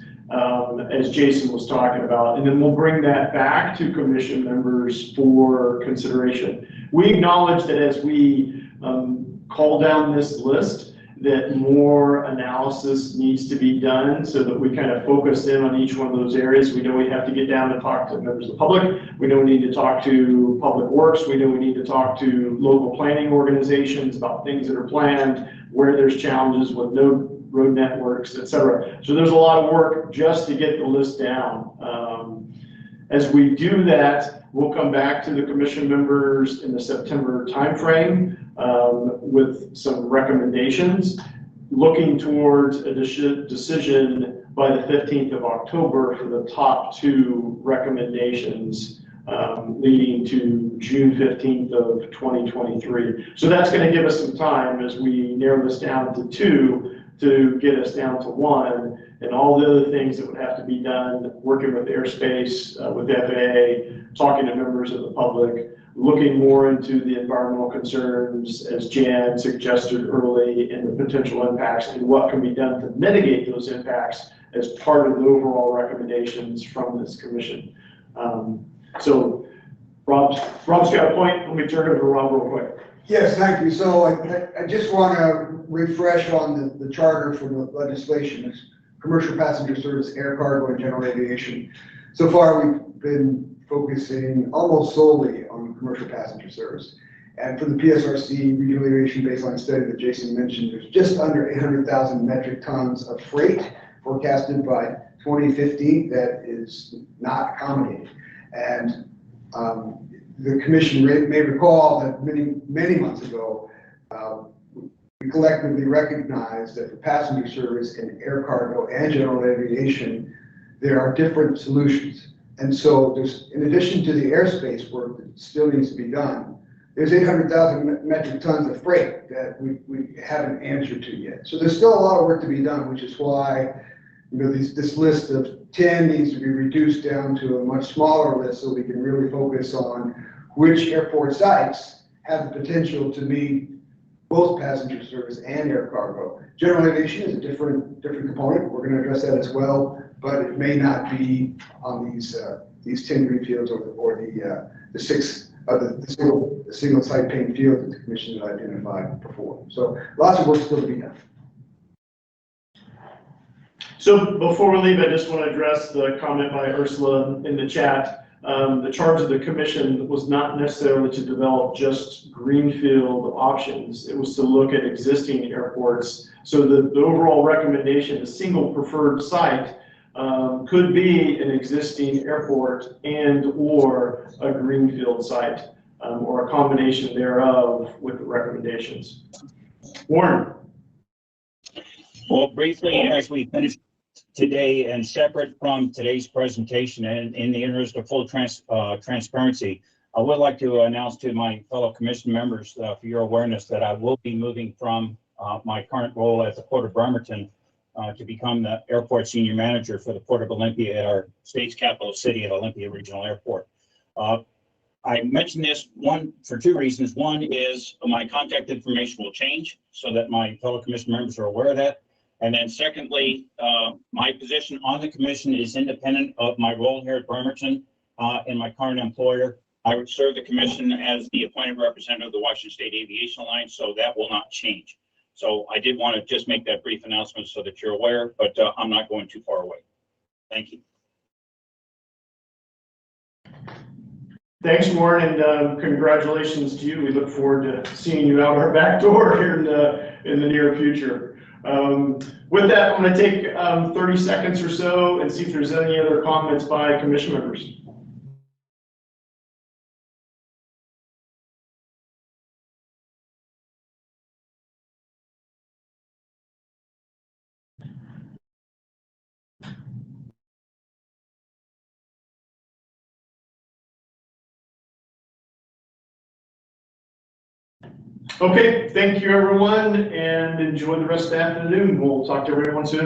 as Jason was talking about, and then we'll bring that back to commission members for consideration. We acknowledge that as we call down this list, that more analysis needs to be done so that we kind of focus in on each one of those areas. We know we have to get down and talk to members of the public. We know we need to talk to Public Works. We know we need to talk to local planning organizations about things that are planned, where there's challenges with no road networks, et cetera. So there's a lot of work just to get the list down. As we do that, we'll come back to the commission members in the September timeframe with some recommendations, looking towards a decision by the 15th of October for the top 2 recommendations, leading to June 15th of 2023. So that's going to give us some time as we narrow this down to 2 to get us down to 1, and all the other things that would have to be done, working with airspace, with FAA, talking to members of the public, looking more into the environmental concerns, as Jan suggested early, and the potential impacts and what can be done to mitigate those impacts as part of the overall recommendations from this commission. So Rob's got a point. Let me turn it over to Rob real quick. Yes, thank you. So I just want to refresh on the charter for the legislation. It's commercial passenger service, air cargo, and general aviation. So far, we've been focusing almost solely on commercial passenger service. And for the PSRC regional aviation baseline study that Jason mentioned, there's just under 800,000 metric tons of freight forecasted by 2050 that is not accommodated. And the commission may recall that many months ago, we collectively recognized that for passenger service in air cargo and general aviation, there are different solutions. And so there's, in addition to the airspace work that still needs to be done, there's 800,000 metric tons of freight that we haven't answered to yet. So there's still a lot of work to be done, which is why, you know, this list of 10 needs to be reduced down to a much smaller list so we can really focus on which airport sites have the potential to meet both passenger service and air cargo. General aviation is a different component. We're going to address that as well, but it may not be on these 10 greenfields or the 6 the single site paying field that the commission had identified before. So lots of work still to be done. So before we leave, I just want to address the comment by Ursula in the chat. The charge of the commission was not necessarily to develop just greenfield options. It was to look at existing airports. So the overall recommendation, a single preferred site, could be an existing airport and or a greenfield site, or a combination thereof with the recommendations. Warren. Well, briefly, as we finish today, and separate from today's presentation, and in the interest of full transparency, I would like to announce to my fellow commission members, for your awareness, that I will be moving from my current role at the Port of Bremerton to become the airport senior manager for the Port of Olympia at our state's capital city at Olympia Regional Airport. I mention this for 2 reasons. One is my contact information will change so that my fellow commission members are aware of that. And then secondly, my position on the commission is independent of my role here at Bremerton and my current employer. I would serve the commission as the appointed representative of the Washington State Aviation Alliance, so that will not change. So I did want to just make that brief announcement so that you're aware, but I'm not going too far away. Thank you. Thanks, Warren, and congratulations to you. We look forward to seeing you out our back door here in the near future. With that, I'm going to take 30 seconds or so and see if there's any other comments by commission members. Okay, thank you everyone, and enjoy the rest of the afternoon. We'll talk to everyone soon.